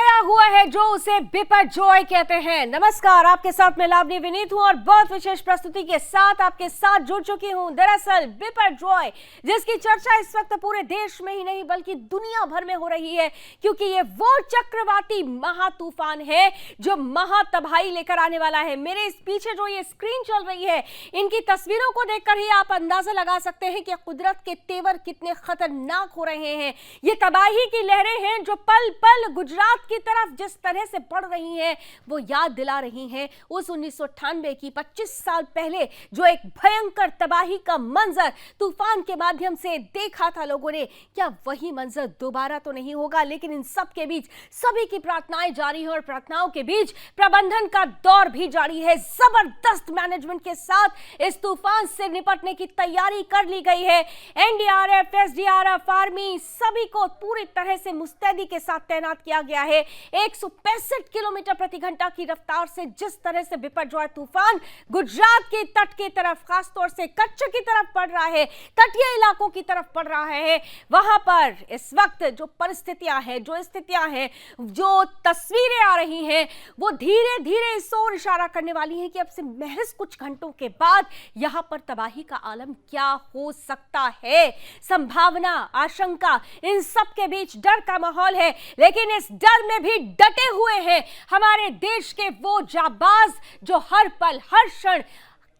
आया हुआ है जो उसे बिपरजॉय कहते हैं। नमस्कार, आपके साथ मैं लावनी विनीत हूं और बहुत विशेष प्रस्तुति के साथ आपके साथ जुड़ चुकी हूं। दरअसल बिपरजॉय, जिसकी चर्चा इस वक्त पूरे देश में ही नहीं बल्कि दुनिया भर में हो रही है, क्योंकि ये वो चक्रवाती महातूफान है जो महातबाही लेकर आने वाला है। मेरे इस पीछे जो ये स्क्रीन चल रही है, इनकी तस्वीरों को देखकर ही आप अंदाजा लगा सकते हैं कि कुदरत के तेवर कितने खतरनाक हो रहे हैं। ये तबाही की लहरें हैं जो पल पल गुजरात की तरफ जिस तरह से बढ़ रही हैं, वो याद दिला रही हैं उस 1998 की 25 साल पहले जो एक भयंकर तबाही का मंजर तूफान के माध्यम से देखा था लोगों ने। क्या वही मंजर दोबारा तो नहीं होगा? लेकिन इन सब के बीच सभी की प्रार्थनाएं जारी हैं और प्रार्थनाओं के बीच प्रबंधन का दौर भी जारी है। जबरदस्त मैनेजमेंट के साथ इस तूफान से निपटने की तैयारी कर ली गई है। एनडीआरएफ, एसडीआरएफ, आर्मी सभी को पूरी तरह से मुस्तैदी के साथ तैनात किया गया है। 165 किलोमीटर प्रति घंटा की रफ्तार से जिस तरह से बिपरजॉय तूफान गुजरात के तट की तरफ, खासतौर से कच्छ की तरफ बढ़ रहा है, तटीय इलाकों की तरफ बढ़ रहा है, वहां पर इस वक्त जो परिस्थितियां हैं, जो स्थितियां हैं, जो तस्वीरें आ रही हैं, वो धीरे धीरे इस ओर इशारा करने वाली हैं कि अब से महज कुछ घंटों के बाद यहां पर तबाही का आलम क्या हो सकता है। संभावना, आशंका, इन सब के बीच डर का माहौल है, लेकिन इस डर में भी डटे हुए हैं हमारे देश के वो जाबाज जो हर पल हर क्षण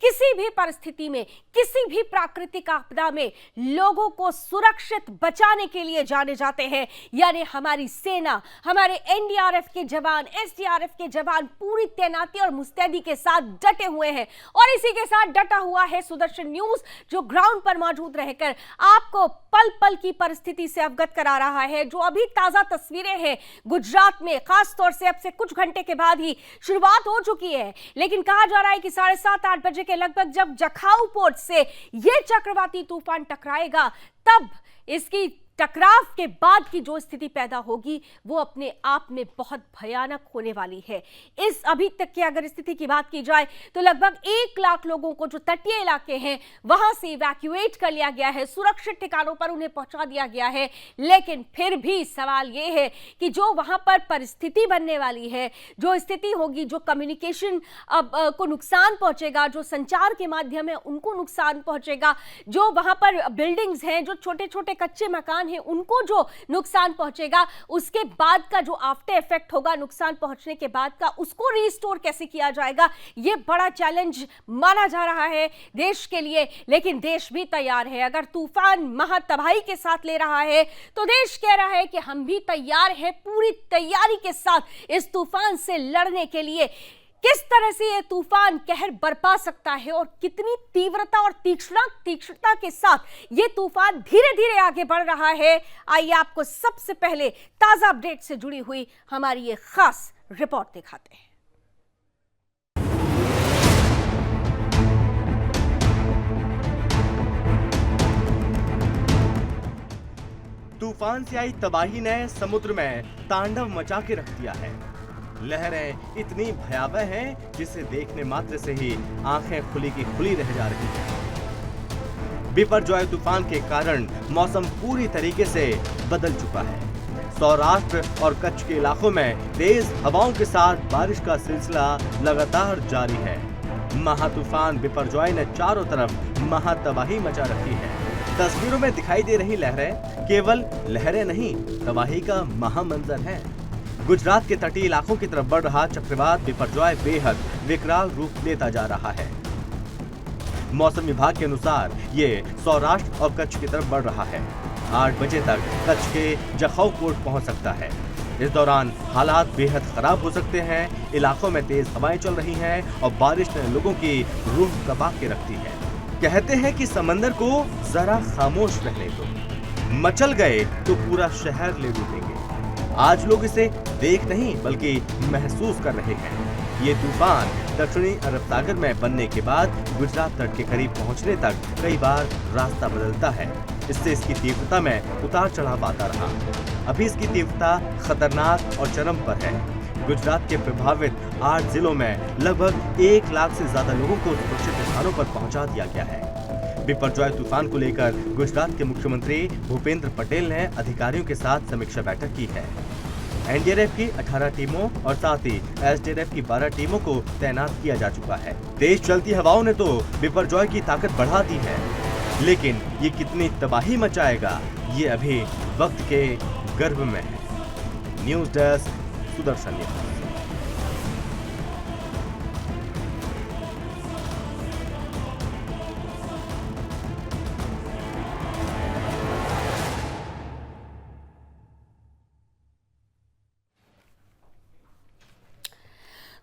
किसी भी परिस्थिति में, किसी भी प्राकृतिक आपदा में लोगों को सुरक्षित बचाने के लिए जाने जाते हैं। यानी हमारी सेना, हमारे एनडीआरएफ के जवान, एसडीआरएफ के जवान पूरी तैनाती और मुस्तैदी के साथ डटे हुए हैं। और इसी के साथ डटा हुआ है सुदर्शन न्यूज, जो ग्राउंड पर मौजूद रहकर आपको पल पल की परिस्थिति से अवगत करा रहा है। जो अभी ताजा तस्वीरें हैं गुजरात में, खासतौर से अब से कुछ घंटे के बाद ही शुरुआत हो चुकी है, लेकिन कहा जा रहा है कि 7:30-8 बजे के लगभग जब जखाऊ पोर्ट से यह चक्रवाती तूफान टकराएगा, तब इसकी टकराव के बाद की जो स्थिति पैदा होगी वो अपने आप में बहुत भयानक होने वाली है। इस अभी तक की अगर स्थिति की बात की जाए तो लगभग 1 लाख लोगों को जो तटीय इलाके हैं वहां से इवैक्यूएट कर लिया गया है, सुरक्षित ठिकानों पर उन्हें पहुंचा दिया गया है। लेकिन फिर भी सवाल ये है कि जो वहां पर परिस्थिति बनने वाली है, जो स्थिति होगी, जो कम्युनिकेशन को नुकसान पहुंचेगा, जो संचार के माध्यम है उनको नुकसान पहुंचेगा, जो वहां पर बिल्डिंग्स हैं, जो छोटे छोटे कच्चे मकान है उनको जो नुकसान पहुंचेगा, उसके बाद का जो आफ्टर इफेक्ट होगा नुकसान पहुंचने के बाद का, उसको रिस्टोर कैसे किया जाएगा, यह बड़ा चैलेंज माना जा रहा है देश के लिए। लेकिन देश भी तैयार है। अगर तूफान महातबाही के साथ ले रहा है तो देश कह रहा है कि हम भी तैयार हैं, पूरी तैयारी के साथ इस तूफान से लड़ने के लिए। किस तरह से यह तूफान कहर बरपा सकता है और कितनी तीव्रता और तीक्ष्णता के साथ यह तूफान धीरे धीरे आगे बढ़ रहा है, आइए आपको सबसे पहले ताजा अपडेट से जुड़ी हुई हमारी ये खास रिपोर्ट दिखाते हैं। तूफान से आई तबाही ने समुद्र में तांडव मचा के रख दिया है। लहरें इतनी भयावह हैं जिसे देखने मात्र से ही आंखें खुली की खुली रह जा रही हैं। बिपरजॉय तूफान के कारण मौसम पूरी तरीके से बदल चुका है। सौराष्ट्र और कच्छ के इलाकों में तेज हवाओं के साथ बारिश का सिलसिला लगातार जारी है। महातूफान बिपरजॉय ने चारों तरफ महातबाही मचा रखी है। तस्वीरों में दिखाई दे रही लहरें केवल लहरें नहीं, तबाही का महामंजर है। गुजरात के तटीय इलाकों की तरफ बढ़ रहा चक्रवात बिपरजॉय बेहद विकराल रूप लेता जा रहा है। मौसम विभाग के अनुसार ये सौराष्ट्र और कच्छ की तरफ बढ़ रहा है। 8 बजे तक कच्छ के जखाऊ पोर्ट पहुंच सकता है। इस दौरान हालात बेहद खराब हो सकते हैं। इलाकों में तेज हवाएं चल रही हैं और बारिश ने लोगों की रूह कबा के रखती है। कहते हैं कि समंदर को जरा खामोश रहने दो, मचल गए तो पूरा शहर ले डूबेंगे। आज लोग इसे देख नहीं बल्कि महसूस कर रहे हैं। ये तूफान दक्षिणी अरब सागर में बनने के बाद गुजरात तट के करीब पहुंचने तक कई बार रास्ता बदलता है। इससे इसकी तीव्रता में उतार चढ़ाव आता रहा। अभी इसकी तीव्रता खतरनाक और चरम पर है। गुजरात के प्रभावित 8 जिलों में लगभग 1 लाख से ज्यादा लोगों को सुरक्षित स्थानों पर पहुंचा दिया गया है। बिपरजॉय तूफान को लेकर गुजरात के मुख्यमंत्री भूपेंद्र पटेल ने अधिकारियों के साथ समीक्षा बैठक की है। एनडीआरएफ की 18 टीमों और साथ ही एसडीआरएफ की 12 टीमों को तैनात किया जा चुका है। तेज चलती हवाओं ने तो बिपरजॉय की ताकत बढ़ा दी है, लेकिन ये कितनी तबाही मचाएगा ये अभी वक्त के गर्भ में है। News desk, Sudarshan news.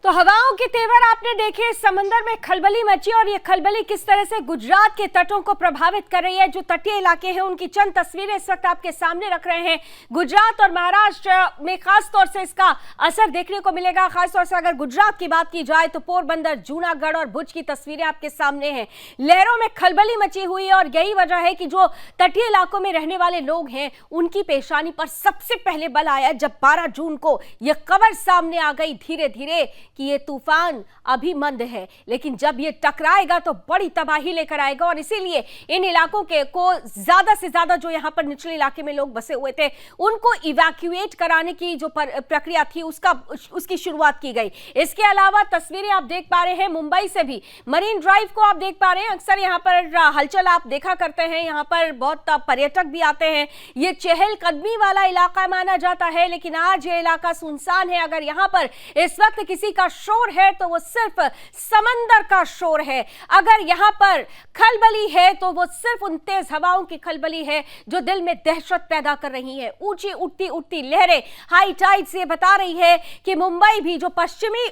तो हवाओं के तेवर आपने देखे, समंदर में खलबली मची और ये खलबली किस तरह से गुजरात के तटों को प्रभावित कर रही है। जो तटीय इलाके हैं उनकी चंद तस्वीरें इस वक्त आपके सामने रख रहे हैं। गुजरात और महाराष्ट्र में खास तौर से इसका असर देखने को मिलेगा। खासतौर से अगर गुजरात की बात की जाए तो पोरबंदर, जूनागढ़ और भुज की तस्वीरें आपके सामने हैं। लहरों में खलबली मची हुई है और यही वजह है कि जो तटीय इलाकों में रहने वाले लोग हैं उनकी पेशानी पर सबसे पहले बल आया जब 12 जून को यह खबर सामने आ गई धीरे धीरे कि ये तूफान अभी मंद है, लेकिन जब ये टकराएगा तो बड़ी तबाही लेकर आएगा। और इसीलिए इन इलाकों के को ज्यादा से ज्यादा जो यहाँ पर निचले इलाके में लोग बसे हुए थे उनको इवैक्यूएट कराने की जो प्रक्रिया थी उसकी शुरुआत की गई। इसके अलावा तस्वीरें आप देख पा रहे हैं मुंबई से भी, मरीन ड्राइव को आप देख पा रहे हैं। अक्सर यहाँ पर हलचल आप देखा करते हैं, यहाँ पर बहुत पर्यटक भी आते हैं। ये चहलकदमी वाला इलाका माना जाता है, लेकिन आज ये इलाका सुनसान है। अगर यहाँ पर इस वक्त किसी का शोर है तो वो सिर्फ समंदर का शोर है। अगर यहां पर खलबली है तो वो सिर्फ उन तेज हवाओं की खलबली है जो दिल में दहशत पैदा कर रही है। ऊंची उठती उठती लहरें हाई टाइड से बता रही है कि मुंबई भी, जो पश्चिमी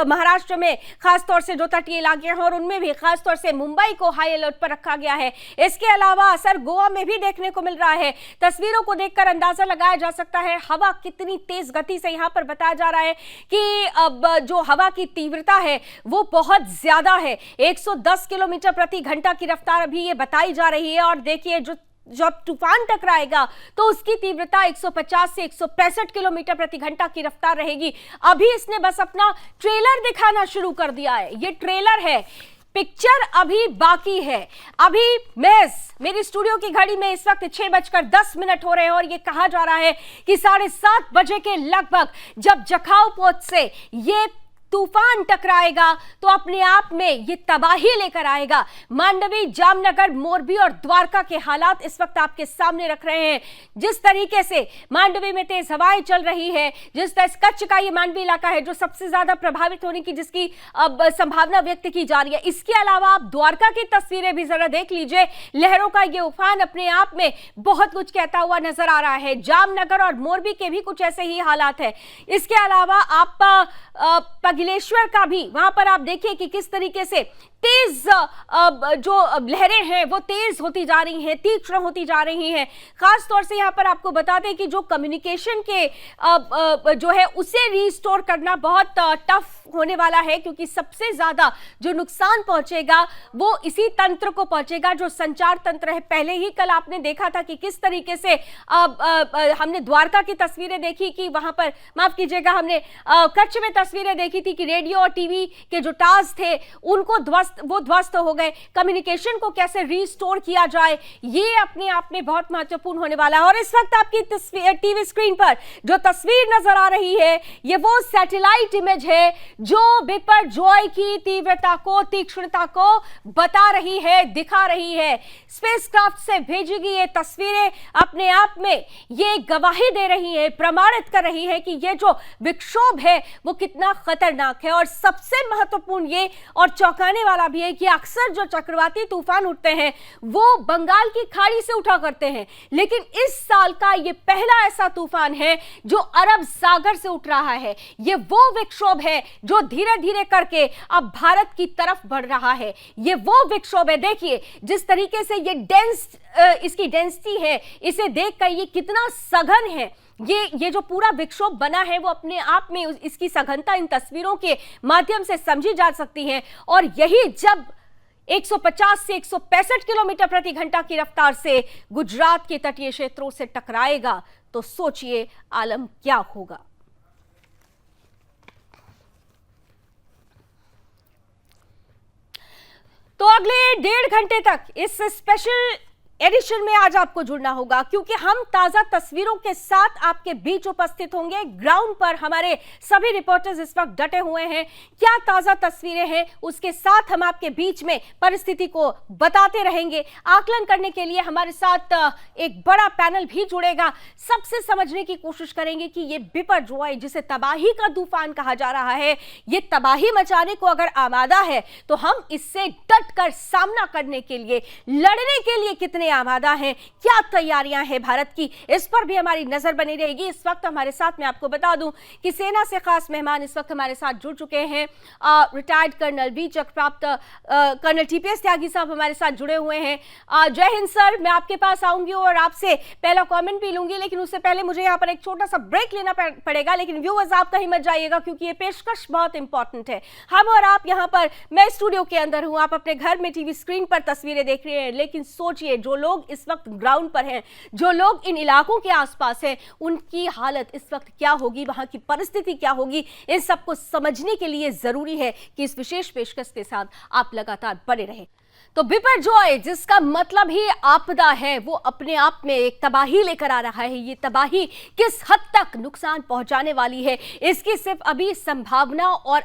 महाराष्ट्र में खासतौर से जो तटीय इलाके हैं और उनमें भी खासतौर से मुंबई को हाई अलर्ट पर रखा गया है। इसके अलावा असर गोवा में भी देखने को मिल रहा है। तस्वीरों को देखकर अंदाजा लगाया जा सकता है हवा कितनी तेज गति से, यहां पर बताया जा रहा है कि अब जो हवा की तीव्रता है वो बहुत ज्यादा है। 110 किलोमीटर प्रति घंटा की रफ्तार अभी ये बताई जा रही है। और देखिए जब तूफान टकराएगा तो उसकी तीव्रता 150 से 165 किलोमीटर प्रति घंटा की रफ्तार रहेगी। अभी इसने बस अपना ट्रेलर दिखाना शुरू कर दिया है। ये ट्रेलर है, पिक्चर अभी बाकी है। अभी मेरी स्टूडियो की घड़ी में इस वक्त 6:10 हो रहे हैं और ये कहा जा रहा है कि 7:30 बजे के लगभग जब जखाऊ पोत से ये तूफान टकराएगा तो अपने आप में ये तबाही लेकर आएगा। मांडवी, जामनगर, मोरबी और द्वारका के हालात इस वक्त आपके सामने रख रहे हैं। जिस तरीके से मांडवी में तेज हवाएं चल रही है, जिस तरह कच्छ का ये मांडवी इलाका है जो सबसे ज्यादा प्रभावित होने की जिसकी अब संभावना व्यक्त की जा रही है। इसके अलावा आप द्वारका की तस्वीरें भी जरा देख लीजिए। लहरों का ये उफान अपने आप में बहुत कुछ कहता हुआ नजर आ रहा है। जामनगर और मोरबी के भी कुछ ऐसे ही हालात है। इसके अलावा आप पगिलेश्वर का भी, वहां पर आप देखिए कि किस तरीके से तेज जो लहरें हैं वो तेज होती जा रही हैं, तीक्ष्ण होती जा रही हैं। खास तौर से यहाँ पर आपको बता दें कि जो कम्युनिकेशन के जो है उसे रीस्टोर करना बहुत टफ होने वाला है, क्योंकि सबसे ज्यादा जो नुकसान पहुंचेगा वो इसी तंत्र को पहुंचेगा जो संचार तंत्र है। पहले ही कल आपने देखा था कि किस तरीके से हमने द्वारका की तस्वीरें देखी कि वहां पर, माफ कीजिएगा, हमने कच्छ में तस्वीरें देखी थी कि रेडियो और टीवी के जो टावर्स थे उनको ध्वस्त हो गए। कम्युनिकेशन को कैसे रीस्टोर किया जाए ये अपने आप में बहुत महत्वपूर्ण होने वाला है। और इस वक्त आपकी टीवी स्क्रीन पर जो तस्वीर नजर आ रही है ये वो सैटेलाइट इमेज है जो बिपरजॉय की तीव्रता को, तीक्ष्णता को बता रही है, दिखा रही है। स्पेसक्राफ्ट से भेजी गई ये तस्वीरें अपने आप में ये गवाही दे रही है, प्रमाणित कर रही है कि ये जो विक्षोभ है वो कितना खतरनाक है। और सबसे महत्वपूर्ण ये और चौंकाने वाला भी है कि अक्सर जो चक्रवाती तूफान उठते हैं वो बंगाल की खाड़ी से उठा करते हैं, लेकिन इस साल का ये पहला ऐसा तूफान है जो अरब सागर से उठ रहा है। ये वो विक्षोभ है जो धीरे धीरे करके अब भारत की तरफ बढ़ रहा है। ये वो विक्षोभ है, देखिए जिस तरीके से ये इसकी डेंसिटी है, इसे देखकर ये कितना सघन है। ये जो पूरा विक्षोभ बना है वो अपने आप में इसकी सघनता इन तस्वीरों के माध्यम से समझी जा सकती है। और यही जब 150 से 165 किलोमीटर प्रति घंटा की रफ्तार से गुजरात के तटीय क्षेत्रों से टकराएगा तो सोचिए आलम क्या होगा। तो अगले 1.5 घंटे तक इस स्पेशल एडिशन में आज आपको जुड़ना होगा, क्योंकि हम ताजा तस्वीरों के साथ आपके बीच उपस्थित होंगे। ग्राउंड पर हमारे सभी रिपोर्टर्स इस वक्त डटे हुए हैं। क्या ताजा तस्वीरें हैं उसके साथ हम आपके बीच में परिस्थिति को बताते रहेंगे। आकलन करने के लिए हमारे साथ एक बड़ा पैनल भी जुड़ेगा। सबसे समझने की कोशिश करेंगे कि ये बिपरजॉय, जिसे तबाही का तूफान कहा जा रहा है, ये तबाही मचाने को अगर आमादा है तो हम इससे डटकर सामना करने के लिए, लड़ने के लिए कितने आमादा हैं, क्या तैयारियां हैं भारत की, इस पर भी हमारी नजर बनी रहेगी। इस वक्त हमारे साथ, मैं आपको बता दूं कि सेना से खास मेहमान इस वक्त हमारे साथ जुड़ चुके हैं। रिटायर्ड कर्नल, वीर चक्र प्राप्त कर्नल टीपीएस त्यागी साहब हमारे साथ जुड़े हुए हैं। जय हिंद सर, मैं आपके पास आऊंगी और आपसे पहला कमेंट भी लूंगी, लेकिन उससे पहले मुझे यहाँ पर एक छोटा सा ब्रेक लेना पड़ेगा। लेकिन व्यूअर्स, आप कहीं मत जाइएगा क्योंकि ये पेशकश बहुत इंपॉर्टेंट है। हम और आप यहाँ पर, मैं स्टूडियो के अंदर हूँ, आप अपने घर में टीवी स्क्रीन पर तस्वीरें देख रहे हैं, लेकिन सोचिए जो लोग इस वक्त ग्राउंड पर हैं, जो लोग इन इलाकों के आसपास हैं, उनकी हालत इस वक्त क्या होगी, वहां की परिस्थिति क्या होगी, इन सबको समझने के लिए जरूरी है कि इस विशेष पेशकश के साथ आप लगातार बने रहें। तो बिपरजॉय, जिसका मतलब ही आपदा है, वो अपने आप में एक तबाही लेकर आ रहा है। ये तबाही किस हद तक नुकसान पहुंचाने वाली है, इसकी सिर्फ अभी संभावना और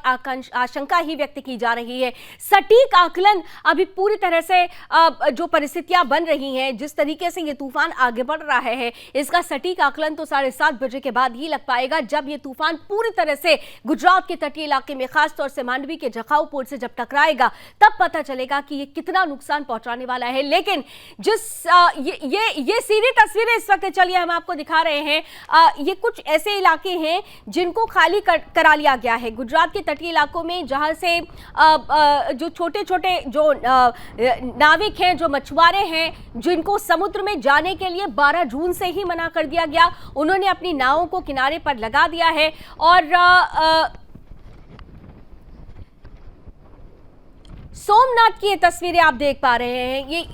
आशंका ही व्यक्त की जा रही है। सटीक आकलन अभी पूरी तरह से जो परिस्थितियां बन रही हैं, जिस तरीके से ये तूफान आगे बढ़ रहा है, इसका सटीक आकलन तो 7:30 बजे के बाद ही लग पाएगा, जब ये तूफान पूरी तरह से गुजरात के तटीय इलाके में, खासतौर से मांडवी के जखाऊ पोर्ट से जब टकराएगा, तब पता चलेगा कि ये कितना नुकसान पहुंचाने वाला है। लेकिन जिस ये सीधी तस्वीरें इस वक्त, चलिए हम आपको दिखा रहे हैं, ये कुछ ऐसे इलाके हैं जिनको खाली करा लिया गया है गुजरात के तटीय इलाकों में, जहां से जो छोटे छोटे जो नाविक हैं, जो मछुआरे हैं, जिनको समुद्र में जाने के लिए 12 जून से ही मना कर दिया गया, उन्होंने अपनी नावों को किनारे पर लगा दिया है। और सोमनाथ की ये तस्वीरें आप देख पा रहे हैं। ये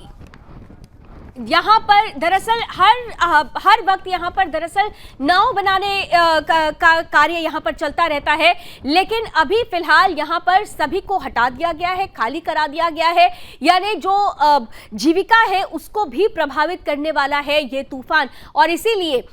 यहाँ पर दरअसल हर वक्त यहाँ पर दरअसल नाव बनाने का कार्य यहाँ पर चलता रहता है, लेकिन अभी फिलहाल यहाँ पर सभी को हटा दिया गया है, खाली करा दिया गया है। यानी जो जीविका है उसको भी प्रभावित करने वाला है ये तूफान, और इसीलिए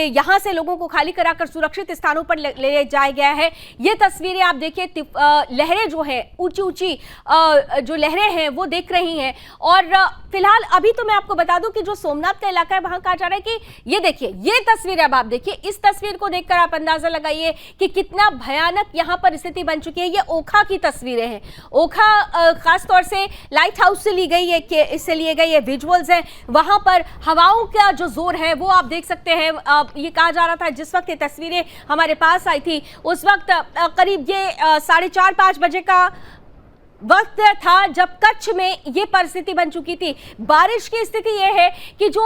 यहाँ से लोगों को खाली कराकर सुरक्षित स्थानों पर ले जाया गया है। ये तस्वीरें आप देखिए, लहरें जो है, ऊंची ऊंची जो लहरें हैं वो देख रही हैं। और फिलहाल अभी तो मैं आपको बता दूं कि जो सोमनाथ का इलाका है, वहां कहा जा रहा है कि ये देखिए, ये तस्वीर अब आप देखिए, इस तस्वीर को देखकर आप अंदाजा लगाइए कि कितना भयानक यहां पर स्थिति बन चुकी है। ये ओखा की तस्वीरें हैं। ओखा खासतौर से लाइट हाउस से ली गई है, कि इससे लिए गए ये विजुअल्स हैं। वहां पर हवाओं का जो जोर है वो आप देख सकते हैं। ये कहा जा रहा था, जिस वक्त ये तस्वीरें हमारे पास आई थी उस वक्त करीब ये 4:30-5 बजे का वक्त था जब कच्छ में ये परिस्थिति बन चुकी थी। बारिश की स्थिति यह है कि जो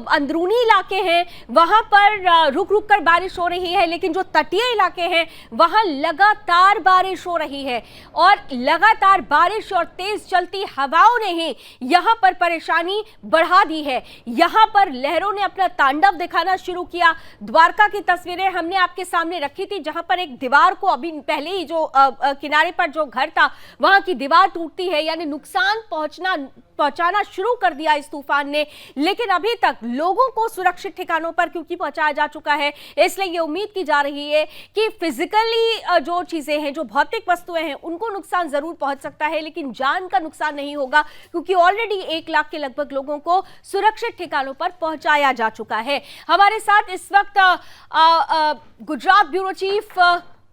अंदरूनी इलाके हैं वहां पर रुक रुक कर बारिश हो रही है, लेकिन जो तटीय इलाके हैं वहां लगातार बारिश हो रही है, और लगातार बारिश और तेज चलती हवाओं ने ही यहां पर परेशानी बढ़ा दी है। यहां पर लहरों ने अपना तांडव दिखाना शुरू किया। द्वारका की तस्वीरें हमने आपके सामने रखी थी, जहां पर एक दीवार को अभी पहले ही जो किनारे पर जो घर था वहां की दीवार टूटती है, यानी नुकसान पहुंचाना शुरू कर दिया इस तूफान ने। लेकिन अभी तक लोगों को सुरक्षित ठिकानों पर क्योंकि पहुंचाया जा चुका है, इसलिए ये उम्मीद की जा रही है कि फिजिकली जो चीजें हैं, जो भौतिक वस्तुएं हैं, उनको नुकसान जरूर पहुंच सकता है, लेकिन जान का नुकसान नहीं होगा, क्योंकि ऑलरेडी 1 लाख के लगभग लोगों को सुरक्षित ठिकानों पर पहुंचाया जा चुका है। हमारे साथ इस वक्त गुजरात ब्यूरो चीफ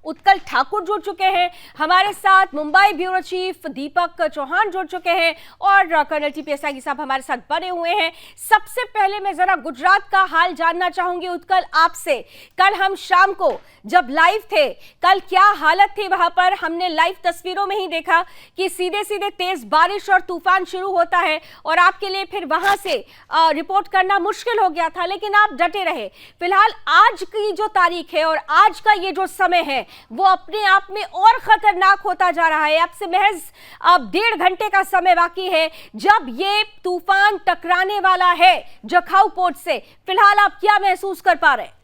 उत्कल ठाकुर जुड़ चुके हैं, हमारे साथ मुंबई ब्यूरो चीफ दीपक चौहान जुड़ चुके हैं, और कर्नल टीपीएस त्यागी साहब हमारे साथ बने हुए हैं। सबसे पहले मैं जरा गुजरात का हाल जानना चाहूंगी उत्कल आपसे। कल हम शाम को जब लाइव थे, कल क्या हालत थी वहां पर? हमने लाइव तस्वीरों में ही देखा कि सीधे सीधे तेज बारिश और तूफान शुरू होता है, और आपके लिए फिर वहां से रिपोर्ट करना मुश्किल हो गया था, लेकिन आप डटे रहे। फिलहाल आज की जो तारीख है और आज का ये जो समय है वो अपने आप में और खतरनाक होता जा रहा है। आपसे महज 1.5 घंटे का समय बाकी है जब ये तूफान टकराने वाला है जखाऊ पोर्ट से। फिलहाल आप क्या महसूस कर पा रहे हैं?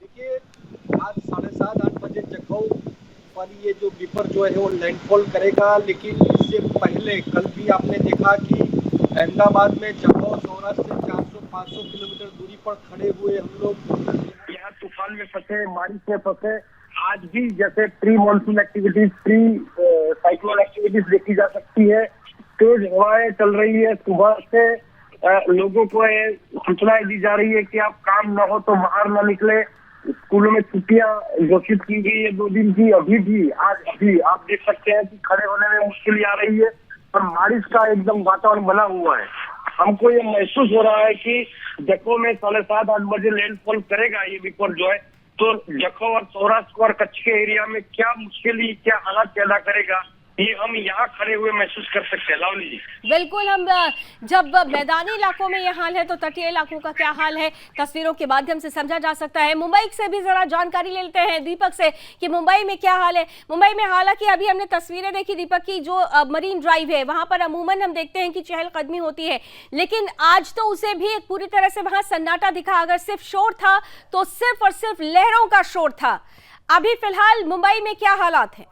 देखिए, आज 7:30-8 बजे जखाऊ पर ये जो बिपरजॉय है वो लैंडफॉल करेगा, लेकिन इससे पहले कल भी आपने देखा कि अहमदाबाद में जखौ सौराष्ट्र से 400-500 किलोमीटर दूरी पर खड़े हुए हम लोग यहाँ तूफान में फंसे, बारिश में फंसे। आज भी जैसे pre monsoon activities, pre cyclone activities देखी जा सकती है। तेज हवाएं चल रही है। सुबह से लोगों को ये सूचनाएं दी जा रही है कि आप काम न हो तो बाहर न निकले। स्कूलों में छुट्टियां घोषित की गई है 2 दिन की। अभी भी आज भी आप देख सकते हैं कि खड़े होने में मुश्किल आ रही है और बारिश का एकदम वातावरण बना हुआ है। हमको ये महसूस हो रहा है कि जखौ में 7:30-8 बजे लैंडफॉल करेगा ये बिपरजॉय, तो जखौ और सौराष्ट्र और कच्छ के एरिया में क्या मुश्किल, क्या हालात पैदा करेगा, ये हम यहाँ खड़े हुए महसूस कर सकते हैं। लावली जी, बिल्कुल। हम जब मैदानी इलाकों में ये हाल है तो तटीय इलाकों का क्या हाल है तस्वीरों के माध्यम से समझा जा सकता है। मुंबई से भी जरा जानकारी ले लेते हैं दीपक से कि मुंबई में क्या हाल है। मुंबई में हालांकि अभी हमने तस्वीरें देखी दीपक की, जो मरीन ड्राइव है वहां पर अमूमन हम देखते हैं कि चहलकदमी होती है, लेकिन आज तो उसे भी एक पूरी तरह से वहां सन्नाटा दिखा। अगर सिर्फ शोर था तो सिर्फ और सिर्फ लहरों का शोर था। अभी फिलहाल मुंबई में क्या हालात है?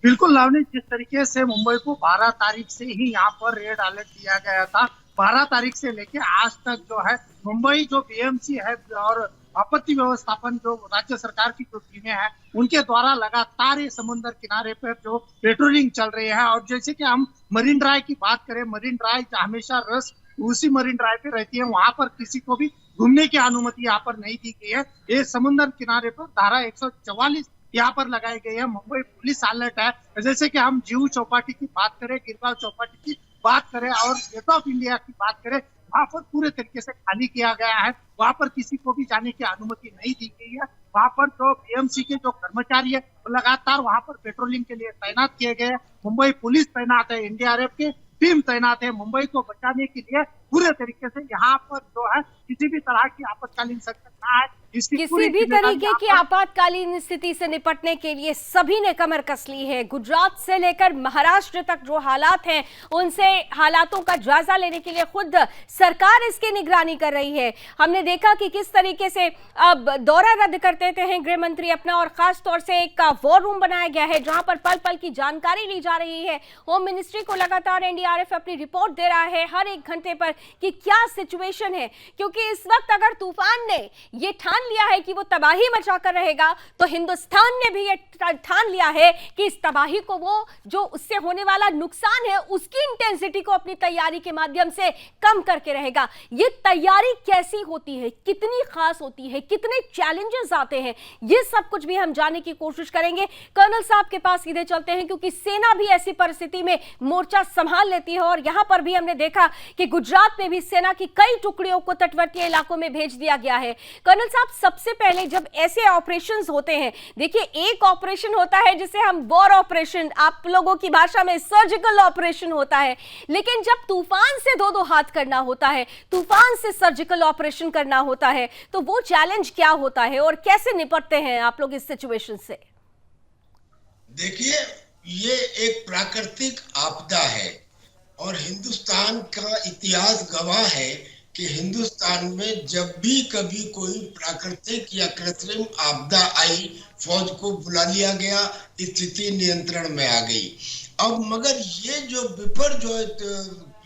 बिल्कुल लावनी, जिस तरीके से मुंबई को 12 तारीख से ही यहाँ पर रेड अलर्ट दिया गया था, 12 तारीख से लेके आज तक जो है मुंबई जो बीएमसी है और आपत्ति व्यवस्थापन जो राज्य सरकार की जो टीमें हैं उनके द्वारा लगातार ये समुद्र किनारे पर जो पेट्रोलिंग चल रही है। और जैसे कि हम मरीन ड्राइव की बात करें, मरीन ड्राइव हमेशा रश उसी मरीन ड्राइव पे रहती है, वहां पर किसी को भी घूमने की अनुमति यहाँ पर नहीं दी गई है। ये समुद्र किनारे पर धारा 144 यहाँ पर लगाई गई है। मुंबई पुलिस अलर्ट है। जैसे कि हम जीव चौपाटी की बात करें, गिरगांव चौपाटी की बात करें और गेट ऑफ इंडिया की बात करें, वहाँ पर पूरे तरीके से खाली किया गया है। वहाँ पर किसी को भी जाने की अनुमति नहीं दी गई है। वहाँ पर जो बीएमसी के जो कर्मचारी है लगातार वहाँ पर पेट्रोलिंग के लिए तैनात किए गए हैं। मुंबई पुलिस तैनात है, एनडीआरएफ की टीम तैनात है। मुंबई को बचाने के लिए पूरे तरीके से यहाँ पर जो है किसी भी तरह की आपातकालीन संकट ना है, किसी भी तरीके की आपातकालीन स्थिति से निपटने के लिए सभी ने कमर कस ली है। गुजरात से लेकर महाराष्ट्र तक जो हालात हैं उनसे हालातों का जायजा लेने के लिए खुद सरकार इसकी निगरानी कर रही है। हमने देखा कि किस तरीके से अब दौरा रद्द कर देते हैं गृह मंत्री अपना, और खास तौर से एक वॉर रूम बनाया गया है जहां पर पल पल की जानकारी ली जा रही है। होम मिनिस्ट्री को लगातार एनडीआरएफ अपनी रिपोर्ट दे रहा है हर एक घंटे पर कि क्या सिचुएशन है, क्योंकि इस वक्त अगर तूफान ने ये ठान लिया है कि वो तबाही मचाकर रहेगा तो हिंदुस्तान ने भी ये ठान लिया है कि इस तबाही को, वो जो उससे होने वाला नुकसान है उसकी इंटेंसिटी को अपनी तैयारी के माध्यम से कम करके रहेगा। ये तैयारी कैसी होती है, कितनी खास होती है, कितने चैलेंजेस आते हैं, ये सब कुछ भी हम जानने की कोशिश करेंगे। कर्नल साहब के पास सीधे चलते हैं क्योंकि सेना भी ऐसी परिस्थिति में मोर्चा संभाल लेती है और यहां पर भी हमने देखा कि गुजरात में भी सेना की कई टुकड़ियों को तटवर्ती इलाकों में भेज दिया गया है। कर्नल साहब, सबसे पहले जब ऐसे ऑपरेशंस होते हैं, देखिए एक ऑपरेशन होता है जिसे हम वॉर ऑपरेशन, आप लोगों की भाषा में सर्जिकल ऑपरेशन होता है, लेकिन जब तूफान से दो हाथ करना होता है, तूफान से सर्जिकल ऑपरेशन करना होता है, तो वो चैलेंज क्या होता है और कैसे निपटते हैं आप लोग इस सिचुएशन से? देखिए, ये एक प्राकृतिक आपदा है और हिंदुस्तान का इतिहास गवाह है कि हिंदुस्तान में जब भी कभी कोई प्राकृतिक या कृत्रिम आपदा आई, फौज को बुला लिया गया, स्थिति नियंत्रण में आ गई। अब मगर ये जो बिपरजॉय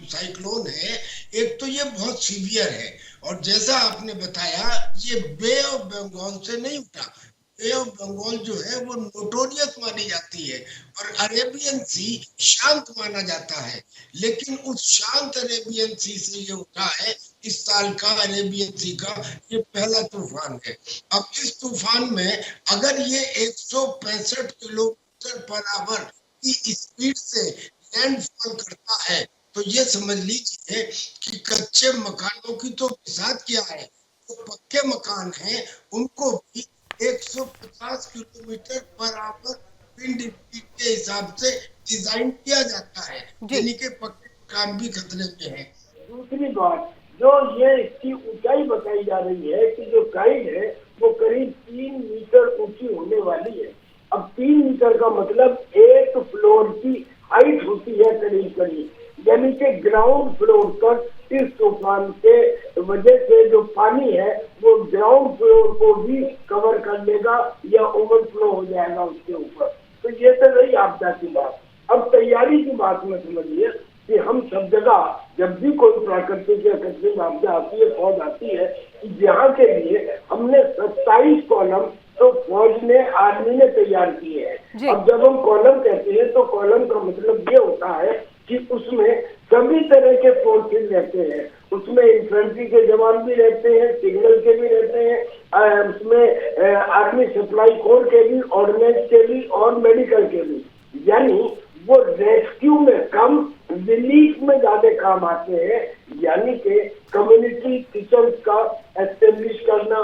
साइक्लोन है, एक तो ये बहुत सीवियर है और जैसा आपने बताया ये बे ऑफ बंगाल से नहीं उठा। बे ऑफ बंगाल जो है वो नोटोरियस मानी जाती है और अरेबियन सी शांत माना जाता है, लेकिन उस शांत अरेबियन सी से ये उठा है। इस साल का अरेबियन सी का ये पहला तूफान है। अब इस तूफान में अगर ये 165 किलोमीटर पर आवर की स्पीड से लैंडफॉल करता है तो ये समझ लीजिए कि कच्चे मकानों की तो साथ क्या है, तो पक्के मकान हैं उनको भी 150 kilometre per hour wind speed के हिसाब से डिजाइन किया जाता है, यानी कि पक्के मकान भी खतरे में हैं। दूसरी बात, जो ये इसकी ऊंचाई बताई जा रही है कि जो गाइड है वो करीब 3 मीटर ऊंची होने वाली है। अब 3 मीटर का मतलब एक फ्लोर की हाइट होती है करीब करीब, यानी कि ग्राउंड फ्लोर पर इस तूफान के वजह से जो पानी है वो ग्राउंड फ्लोर को भी कवर कर लेगा या ओवरफ्लो हो जाएगा उसके ऊपर। तो ये तो रही आपदा की बात। अब तैयारी की बात में समझिए, कि हम सब जगह जब भी कोई प्राकृतिक या कृत्रिम आपदा आती है, फौज आती है, यहाँ के लिए हमने 27 कॉलम तो फौज ने, आर्मी ने तैयार किए हैं। अब जब हम कॉलम कहते हैं तो कॉलम का मतलब ये होता है कि उसमें सभी तरह के फोर्सेस रहते हैं। उसमें इंफेंट्री के जवान भी रहते हैं, सिग्नल के भी रहते हैं, उसमें आर्मी सप्लाई कोर के भी, ऑर्डिनेंस के भी और मेडिकल के भी। यानी वो रेस्क्यू में कम, रिलीफ में ज्यादा काम आते हैं। यानी कि कम्युनिटी किचन का एस्टेब्लिश करना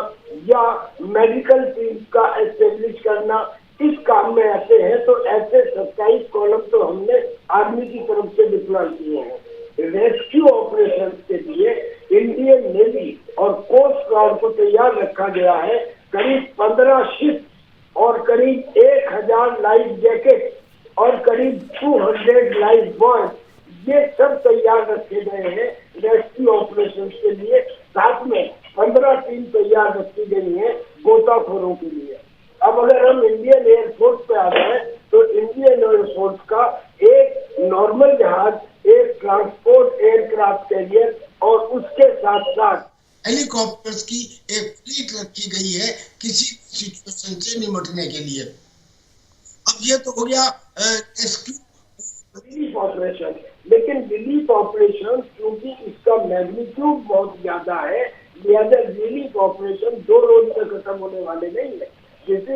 या मेडिकल टीम का एस्टेब्लिश करना, इस काम में आते हैं। तो ऐसे 27 कॉलम तो हमने आर्मी की तरफ से डिप्लॉय किए हैं। रेस्क्यू ऑपरेशन के लिए इंडियन नेवी और कोस्ट गार्ड को तैयार रखा गया है। करीब 15 शिप और करीब 1000 लाइफ जैकेट और करीब 200 लाइफ बॉय, ये सब तैयार रखे गए हैं रेस्क्यू ऑपरेशन के लिए। साथ में 15 टीम तैयार रखी गई है गोताखोरों के लिए। अब अगर हम इंडियन एयरफोर्स पे आ जाए तो इंडियन एयरफोर्स का एक नॉर्मल जहाज, एक ट्रांसपोर्ट एयरक्राफ्ट कैरियर और उसके साथ साथ हेलीकॉप्टर्स की एक फ्लीट रखी गई है किसी सिचुएशन से निपटने के लिए। अब ये तो हो गया रिलीफ ऑपरेशन। लेकिन रिलीफ ऑपरेशन क्योंकि इसका मैग्नीट्यूड बहुत ज्यादा है, लिहाजा रिलीफ ऑपरेशन 2 रोज में खत्म होने वाले नहीं है। जैसे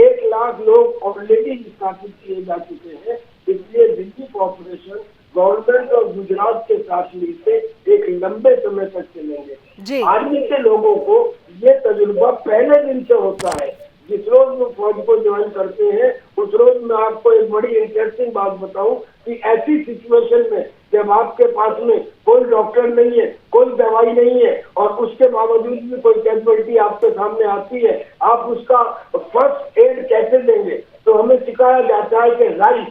1 लाख लोग ऑलरेडी स्थापित किए जा चुके हैं, इसलिए रिलीफ ऑपरेशन गवर्नमेंट और गुजरात के साथ मिलकर एक लंबे समय तक चलेंगे। आर्मी के लोगों को ये तजुर्बा पहले दिन से होता है। जिस रोज वो फौज को ज्वाइन करते हैं उस रोज मैं आपको एक बड़ी इंटरेस्टिंग बात बताऊं कि ऐसी सिचुएशन में जब आपके पास में कोई डॉक्टर नहीं है, कोई दवाई नहीं है और उसके बावजूद भी कोई कैजुअलिटी आपके सामने आती है, आप उसका फर्स्ट एड कैसे देंगे? तो हमें सिखाया जाता है कि राइस,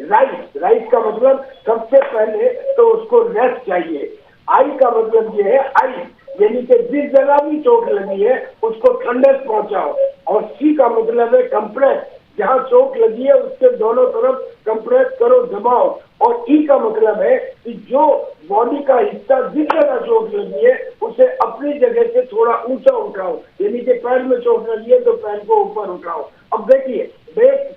RICE, राइस का मतलब सबसे पहले तो उसको रेस्ट चाहिए। आई का मतलब ये है आई, यानी कि जिस जगह भी चोट लगी है उसको ठंडक पहुंचाओ। और सी का मतलब है कंप्रेस, जहाँ चोट लगी है उसके दोनों तरफ कंप्रेस करो, दबाओ। और ई का मतलब है कि जो बॉडी का हिस्सा जिस जगह चोट लगी है उसे अपनी जगह से थोड़ा ऊंचा उठाओ, यानी कि पैर में चोट लगी है तो पैर को ऊपर उठाओ। अब देखिए,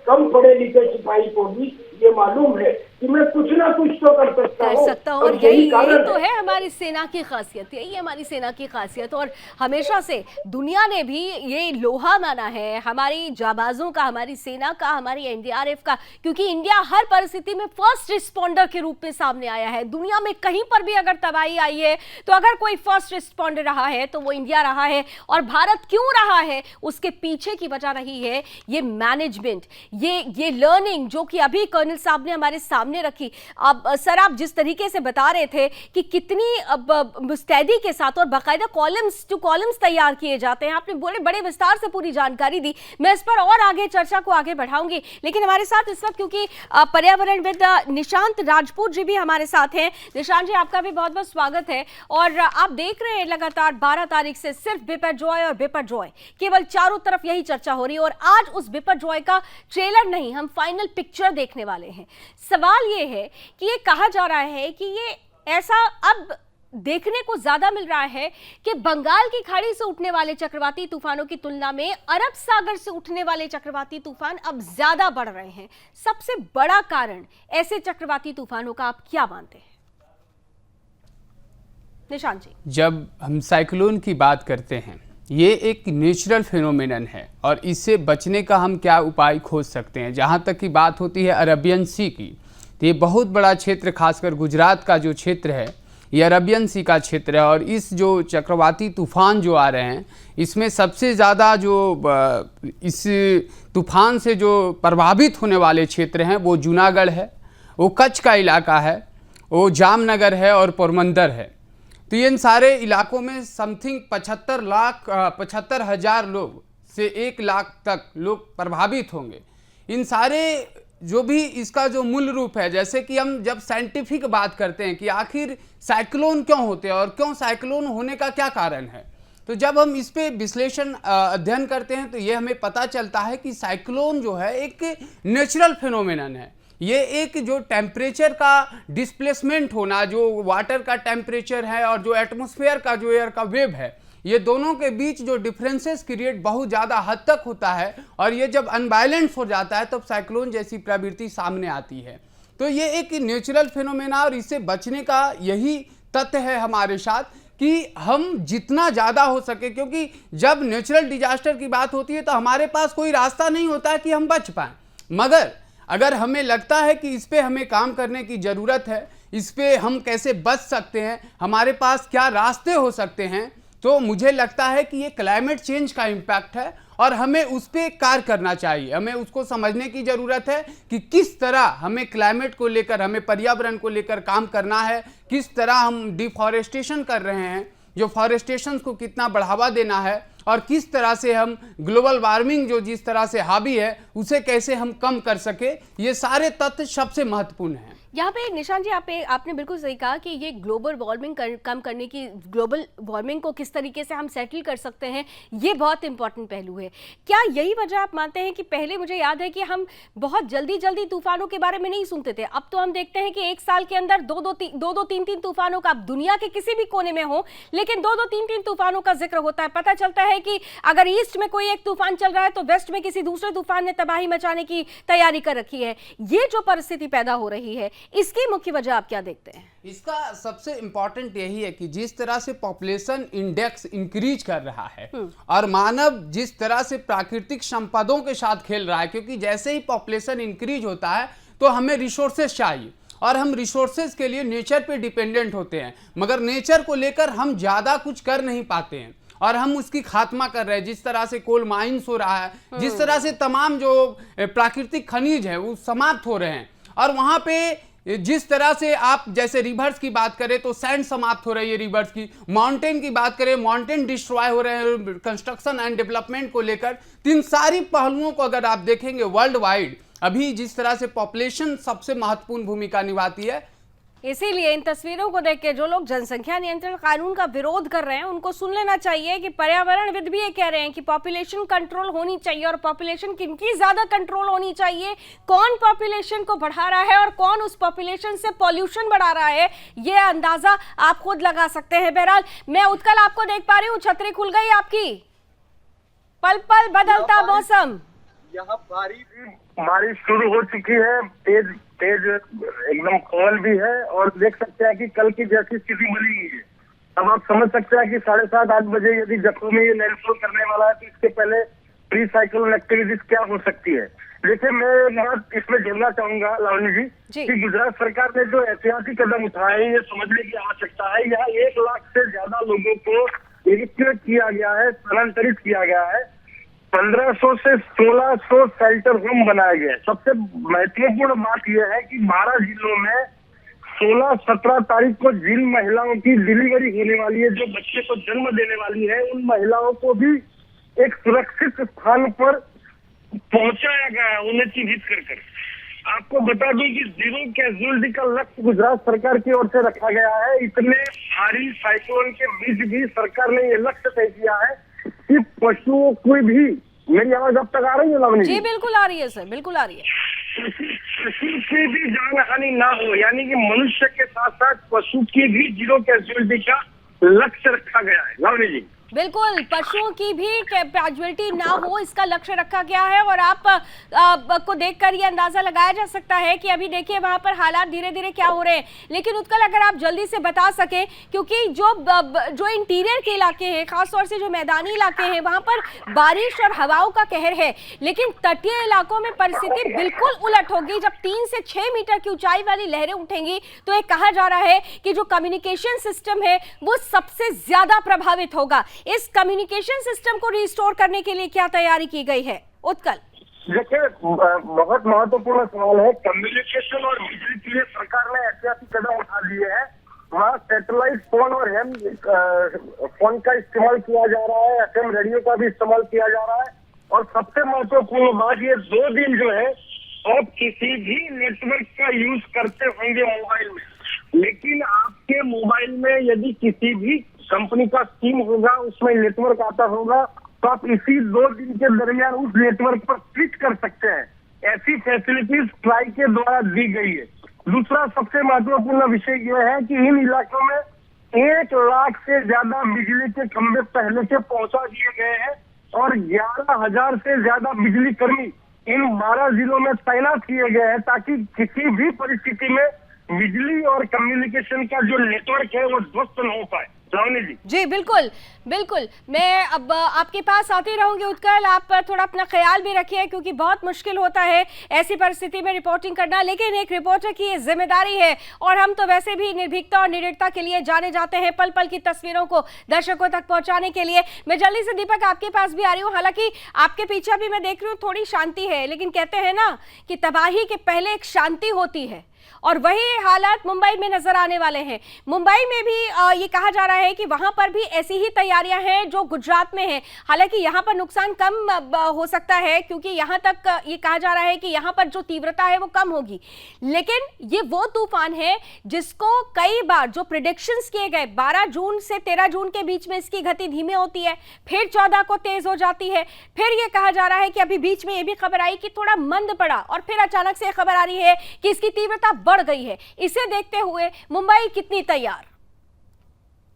कम पढ़े लिखे सिपाही को भी ये मालूम है कि मैं कुछ ना कुछ तो कर सकता हूँ। और यही तो है हमारी सेना की खासियत, यही हमारी सेना की खासियत। और हमेशा से दुनिया ने भी ये लोहा माना है हमारी जाबाजों का, हमारी सेना का, हमारी NDRF का, क्योंकि इंडिया हर परिस्थिति में फर्स्ट रिस्पॉन्डर के रूप में सामने आया है। दुनिया में कहीं पर भी अगर तबाही आई है तो अगर कोई फर्स्ट रिस्पॉन्डर रहा है तो वो इंडिया रहा है। और भारत क्यों रहा है, उसके पीछे की वजह रही है ये मैनेजमेंट, ये लर्निंग जो कि अभी कर्नल साहब ने हमारे सामने रखी। अब सर, आप जिस तरीके से बता रहे थे कि कितनी मुस्तैदी के साथ और बाकायदा कॉलम्स टू कॉलम्स तैयार किए जाते हैं, आपने बड़े विस्तार से पूरी जानकारी दी। मैं इस पर और आगे चर्चा को आगे बढ़ाऊंगी, लेकिन हमारे साथ इस वक्त क्योंकि पर्यावरणविद निशांत राजपूत जी भी हमारे साथ हैं। निशांत जी, आपका भी बहुत बहुत स्वागत है। और आप देख रहे हैं लगातार 12 तारीख से सिर्फ बिपरजॉय और बिपरजॉय, केवल चारों तरफ यही चर्चा हो रही है। और आज उस बिपरजॉय का ट्रेलर नहीं, हम फाइनल पिक्चर देखने वाले हैं। सवाल ये है कि ये कहा जा रहा है कि ये ऐसा अब देखने को ज्यादा मिल रहा है कि बंगाल की खाड़ी से उठने वाले चक्रवाती तूफानों की तुलना में अरब सागर से उठने वाले चक्रवाती तूफान अब ज्यादा बढ़ रहे हैं। सबसे बड़ा कारण ऐसे चक्रवाती तूफानों का आप क्या मानते हैं निशांत जी? जब हम साइक्लोन की बात करते हैं, ये एक नेचुरल फिनोमेनन है और इससे बचने का हम क्या उपाय खोज सकते हैं। जहाँ तक की बात होती है अरबियन सी की, तो ये बहुत बड़ा क्षेत्र, खासकर गुजरात का जो क्षेत्र है ये अरबियन सी का क्षेत्र है। और इस जो चक्रवाती तूफ़ान जो आ रहे हैं, इसमें सबसे ज़्यादा जो इस तूफ़ान से जो प्रभावित होने वाले क्षेत्र हैं वो जूनागढ़ है, वो कच्छ का इलाका है, वो जामनगर है और पोरबंदर है। तो इन सारे इलाकों में समथिंग 75,000 लोग से 1 लाख तक लोग प्रभावित होंगे। इन सारे जो भी इसका जो मूल रूप है, जैसे कि हम जब साइंटिफिक बात करते हैं कि आखिर साइक्लोन क्यों होते हैं और क्यों साइक्लोन होने का क्या कारण है, तो जब हम इस पे विश्लेषण अध्ययन करते हैं तो ये हमें पता चलता है कि साइक्लोन जो है एक नेचुरल फिनोमेनन है। ये एक जो टेम्परेचर का डिस्प्लेसमेंट होना, जो वाटर का टेम्परेचर है और जो एटमॉस्फेयर का जो एयर का वेव है, ये दोनों के बीच जो डिफरेंसेस क्रिएट बहुत ज़्यादा हद तक होता है और ये जब अनबैलेंस हो जाता है तब साइक्लोन जैसी प्रवृत्ति सामने आती है। तो ये एक नेचुरल फिनोमेना और इससे बचने का यही तथ्य है हमारे साथ कि हम जितना ज़्यादा हो सके, क्योंकि जब नेचुरल डिजास्टर की बात होती है तो हमारे पास कोई रास्ता नहीं होता है कि हम बच पाएँ, मगर अगर हमें लगता है कि इस पे हमें काम करने की ज़रूरत है, इस पे हम कैसे बच सकते हैं, हमारे पास क्या रास्ते हो सकते हैं, तो मुझे लगता है कि ये क्लाइमेट चेंज का इम्पैक्ट है और हमें उस पर कार्य करना चाहिए। हमें उसको समझने की ज़रूरत है कि किस तरह हमें क्लाइमेट को लेकर, हमें पर्यावरण को लेकर काम करना है, किस तरह हम डिफॉरेस्टेशन कर रहे हैं, जो फॉरेस्टेशन को कितना बढ़ावा देना है और किस तरह से हम ग्लोबल वार्मिंग जो जिस तरह से हावी है उसे कैसे हम कम कर सके। ये सारे तथ्य सबसे महत्वपूर्ण हैं। यहाँ पे निशान जी आपने बिल्कुल सही कहा कि ये ग्लोबल वार्मिंग कम करने की, ग्लोबल वार्मिंग को किस तरीके से हम सेटल कर सकते हैं, ये बहुत इंपॉर्टेंट पहलू है। क्या यही वजह आप मानते हैं कि पहले मुझे याद है कि हम बहुत जल्दी तूफानों के बारे में नहीं सुनते थे, अब तो हम देखते हैं कि एक साल के अंदर दो तीन तूफानों का, दुनिया के किसी भी कोने में हो लेकिन दो तीन तूफानों का जिक्र होता है। पता चलता है कि अगर ईस्ट में कोई एक तूफान चल रहा है तो वेस्ट में किसी दूसरे तूफान ने तबाही मचाने की तैयारी कर रखी है। ये जो परिस्थिति पैदा हो रही है, इसकी मुख्य वजह आप क्या देखते हैं? इसका सबसे इंपॉर्टेंट यही है कि जिस तरह से पॉपुलेशन इंडेक्स इंक्रीज कर रहा है और मानव जिस तरह से प्राकृतिक संपदों के साथ खेल रहा है, क्योंकि जैसे ही पॉपुलेशन इंक्रीज होता है तो हमें रिसोर्सेज चाहिए और हम रिसोर्सेज के लिए नेचर पे डिपेंडेंट होते हैं, मगर नेचर को लेकर हम ज़्यादा कुछ कर नहीं पाते हैं और हम उसकी खात्मा कर रहे हैं। जिस तरह से कोल माइंस हो रहा है, जिस तरह से तमाम जो प्राकृतिक खनिज है वो समाप्त हो रहे हैं और वहाँ पे जिस तरह से आप जैसे रिवर्स की बात करें तो सैंड समाप्त हो रही है रिवर्स की, माउंटेन की बात करें माउंटेन डिस्ट्रॉय हो रहे हैं कंस्ट्रक्शन एंड डेवलपमेंट को लेकर। इन सारी पहलुओं को अगर आप देखेंगे वर्ल्ड वाइड, अभी जिस तरह से पॉपुलेशन सबसे महत्वपूर्ण भूमिका निभाती है, इसीलिए इन तस्वीरों को देख के जो लोग जनसंख्या नियंत्रण कानून का विरोध कर रहे हैं उनको सुन लेना चाहिए कि पर्यावरणविद भी ये कह रहे हैं कि पॉपुलेशन कंट्रोल होनी चाहिए और पॉपुलेशन किनकी ज्यादा कंट्रोल होनी चाहिए, कौन पॉपुलेशन को बढ़ा रहा है और कौन उस पॉपुलेशन से पॉल्यूशन बढ़ा रहा है, ये अंदाजा आप खुद लगा सकते हैं। बहरहाल मैं उत्कल आपको देख पा रही हूँ, छतरी खुल गई आपकी, पल पल बदलता मौसम। यहाँ बारिश शुरू हो चुकी है, तेज एकदम कोहल भी है और देख सकते हैं कि कल की जैसी स्थिति बनी हुई है। अब आप समझ सकते हैं कि 7:30-8 बजे यदि जखौ में ये लैंडफॉल करने वाला है तो इसके पहले प्री साइक्लोन एक्टिविटीज क्या हो सकती है। देखिए मैं इसमें जोड़ना चाहूंगा लावनी जी कि गुजरात सरकार ने जो ऐतिहासिक कदम उठाए ये समझने की आवश्यकता है। यहाँ 1 लाख से ज्यादा लोगों को इवैक्यूएट किया गया है, स्थलांतरित किया गया है, 1500 से 1600 शेल्टर होम बनाए गए। सबसे महत्वपूर्ण बात यह है कि 12 जिलों में 16-17 तारीख को जिन महिलाओं की डिलीवरी होने वाली है, जो बच्चे को जन्म देने वाली है, उन महिलाओं को भी एक सुरक्षित स्थान पर पहुंचाया गया है, उन्हें चिन्हित कर। आपको बता दूं कि 0 कैजुअलिटी का लक्ष्य गुजरात सरकार की ओर से रखा गया है। इतने भारी साइक्लोन के बीच भी सरकार ने ये लक्ष्य तय किया है कि पशुओं कोई भी, मेरी आवाज अब तक आ रही है लावनी जी? बिल्कुल आ रही है सर, बिल्कुल आ रही है। पशु की भी जान हानि ना हो, यानी कि मनुष्य के साथ साथ पशु की भी 0 कैजुअलिटी का लक्ष्य रखा गया है लावनी जी। बिल्कुल, पशुओं की भी कैजुअलिटी ना हो इसका लक्ष्य रखा गया है और आप को देखकर ये अंदाजा लगाया जा सकता है कि अभी देखिए वहां पर हालात धीरे धीरे क्या हो रहे हैं। लेकिन उत्कल अगर आप जल्दी से बता सकें, क्योंकि जो इंटीरियर के इलाके हैं, खासतौर से जो मैदानी इलाके हैं, वहां पर बारिश और हवाओं का कहर है, लेकिन तटीय इलाकों में परिस्थिति बिल्कुल उलट होगी। जब 3 से 6 मीटर की ऊंचाई वाली लहरें उठेंगी तो ये कहा जा रहा है कि जो कम्युनिकेशन सिस्टम है वो सबसे ज्यादा प्रभावित होगा। इस कम्युनिकेशन सिस्टम को रिस्टोर करने के लिए क्या तैयारी की गई है उत्कल? देखिए बहुत महत्वपूर्ण सवाल है। कम्युनिकेशन और बिजली के लिए सरकार ने ऐतिहासिक कदम उठा लिए हैं। वहाँ सैटेलाइट फोन और हैम फोन का इस्तेमाल किया जा रहा है, FM रेडियो का भी इस्तेमाल किया जा रहा है और सबसे महत्वपूर्ण बात ये 2 दिन जो है आप किसी भी नेटवर्क का यूज करते होंगे मोबाइल में, लेकिन आपके मोबाइल में यदि किसी भी कंपनी का सिम होगा, उसमें नेटवर्क आता होगा, तो आप इसी 2 दिन के दरमियान उस नेटवर्क पर स्विच कर सकते हैं। ऐसी फैसिलिटीज ट्राई के द्वारा दी गई है। दूसरा सबसे महत्वपूर्ण विषय यह है कि इन इलाकों में 1 लाख से ज्यादा बिजली के खंभे पहले से पहुंचा दिए गए हैं और 11,000 से ज्यादा बिजली कर्मी इन 12 जिलों में तैनात किए गए हैं, ताकि किसी भी परिस्थिति में बिजली और कम्युनिकेशन का जो नेटवर्क है वो ध्वस्त न हो पाए। लावनी जी बिल्कुल बिल्कुल, मैं अब आपके पास आती रहूंगी उत्कल, आप पर थोड़ा अपना ख्याल भी रखिए क्योंकि बहुत मुश्किल होता है ऐसी परिस्थिति में रिपोर्टिंग करना, लेकिन एक रिपोर्टर की ये जिम्मेदारी है और हम तो वैसे भी निर्भीकता और निडरता के लिए जाने जाते हैं, पल पल की तस्वीरों को दर्शकों तक पहुंचाने के लिए। मैं जल्दी से दीपक आपके पास भी आ रही हूँ, हालांकि आपके पीछे भी मैं देख रही हूँ थोड़ी शांति है, लेकिन कहते हैं ना कि तबाही के पहले एक शांति होती है और वही हालात मुंबई में नजर आने वाले हैं। मुंबई में भी ये कहा जा रहा है कि वहां पर भी ऐसी ही तैयारियां हैं जो गुजरात में है। हालांकि यहां पर नुकसान कम हो सकता है क्योंकि यहां तक ये कहा जा रहा है कि यहां पर जो तीव्रता है वो कम होगी, लेकिन ये वो तूफान है जिसको कई बार जो प्रेडिक्शंस किए गए 12 जून से 13 जून के बीच में इसकी गति धीमी होती है, फिर 14 को तेज हो जाती है, फिर ये कहा जा रहा है कि अभी बीच में ये भी खबर आई कि थोड़ा मंद पड़ा और फिर अचानक से खबर आ रही है कि इसकी तीव्रता बढ़ गई है। इसे देखते हुए मुंबई कितनी तैयार?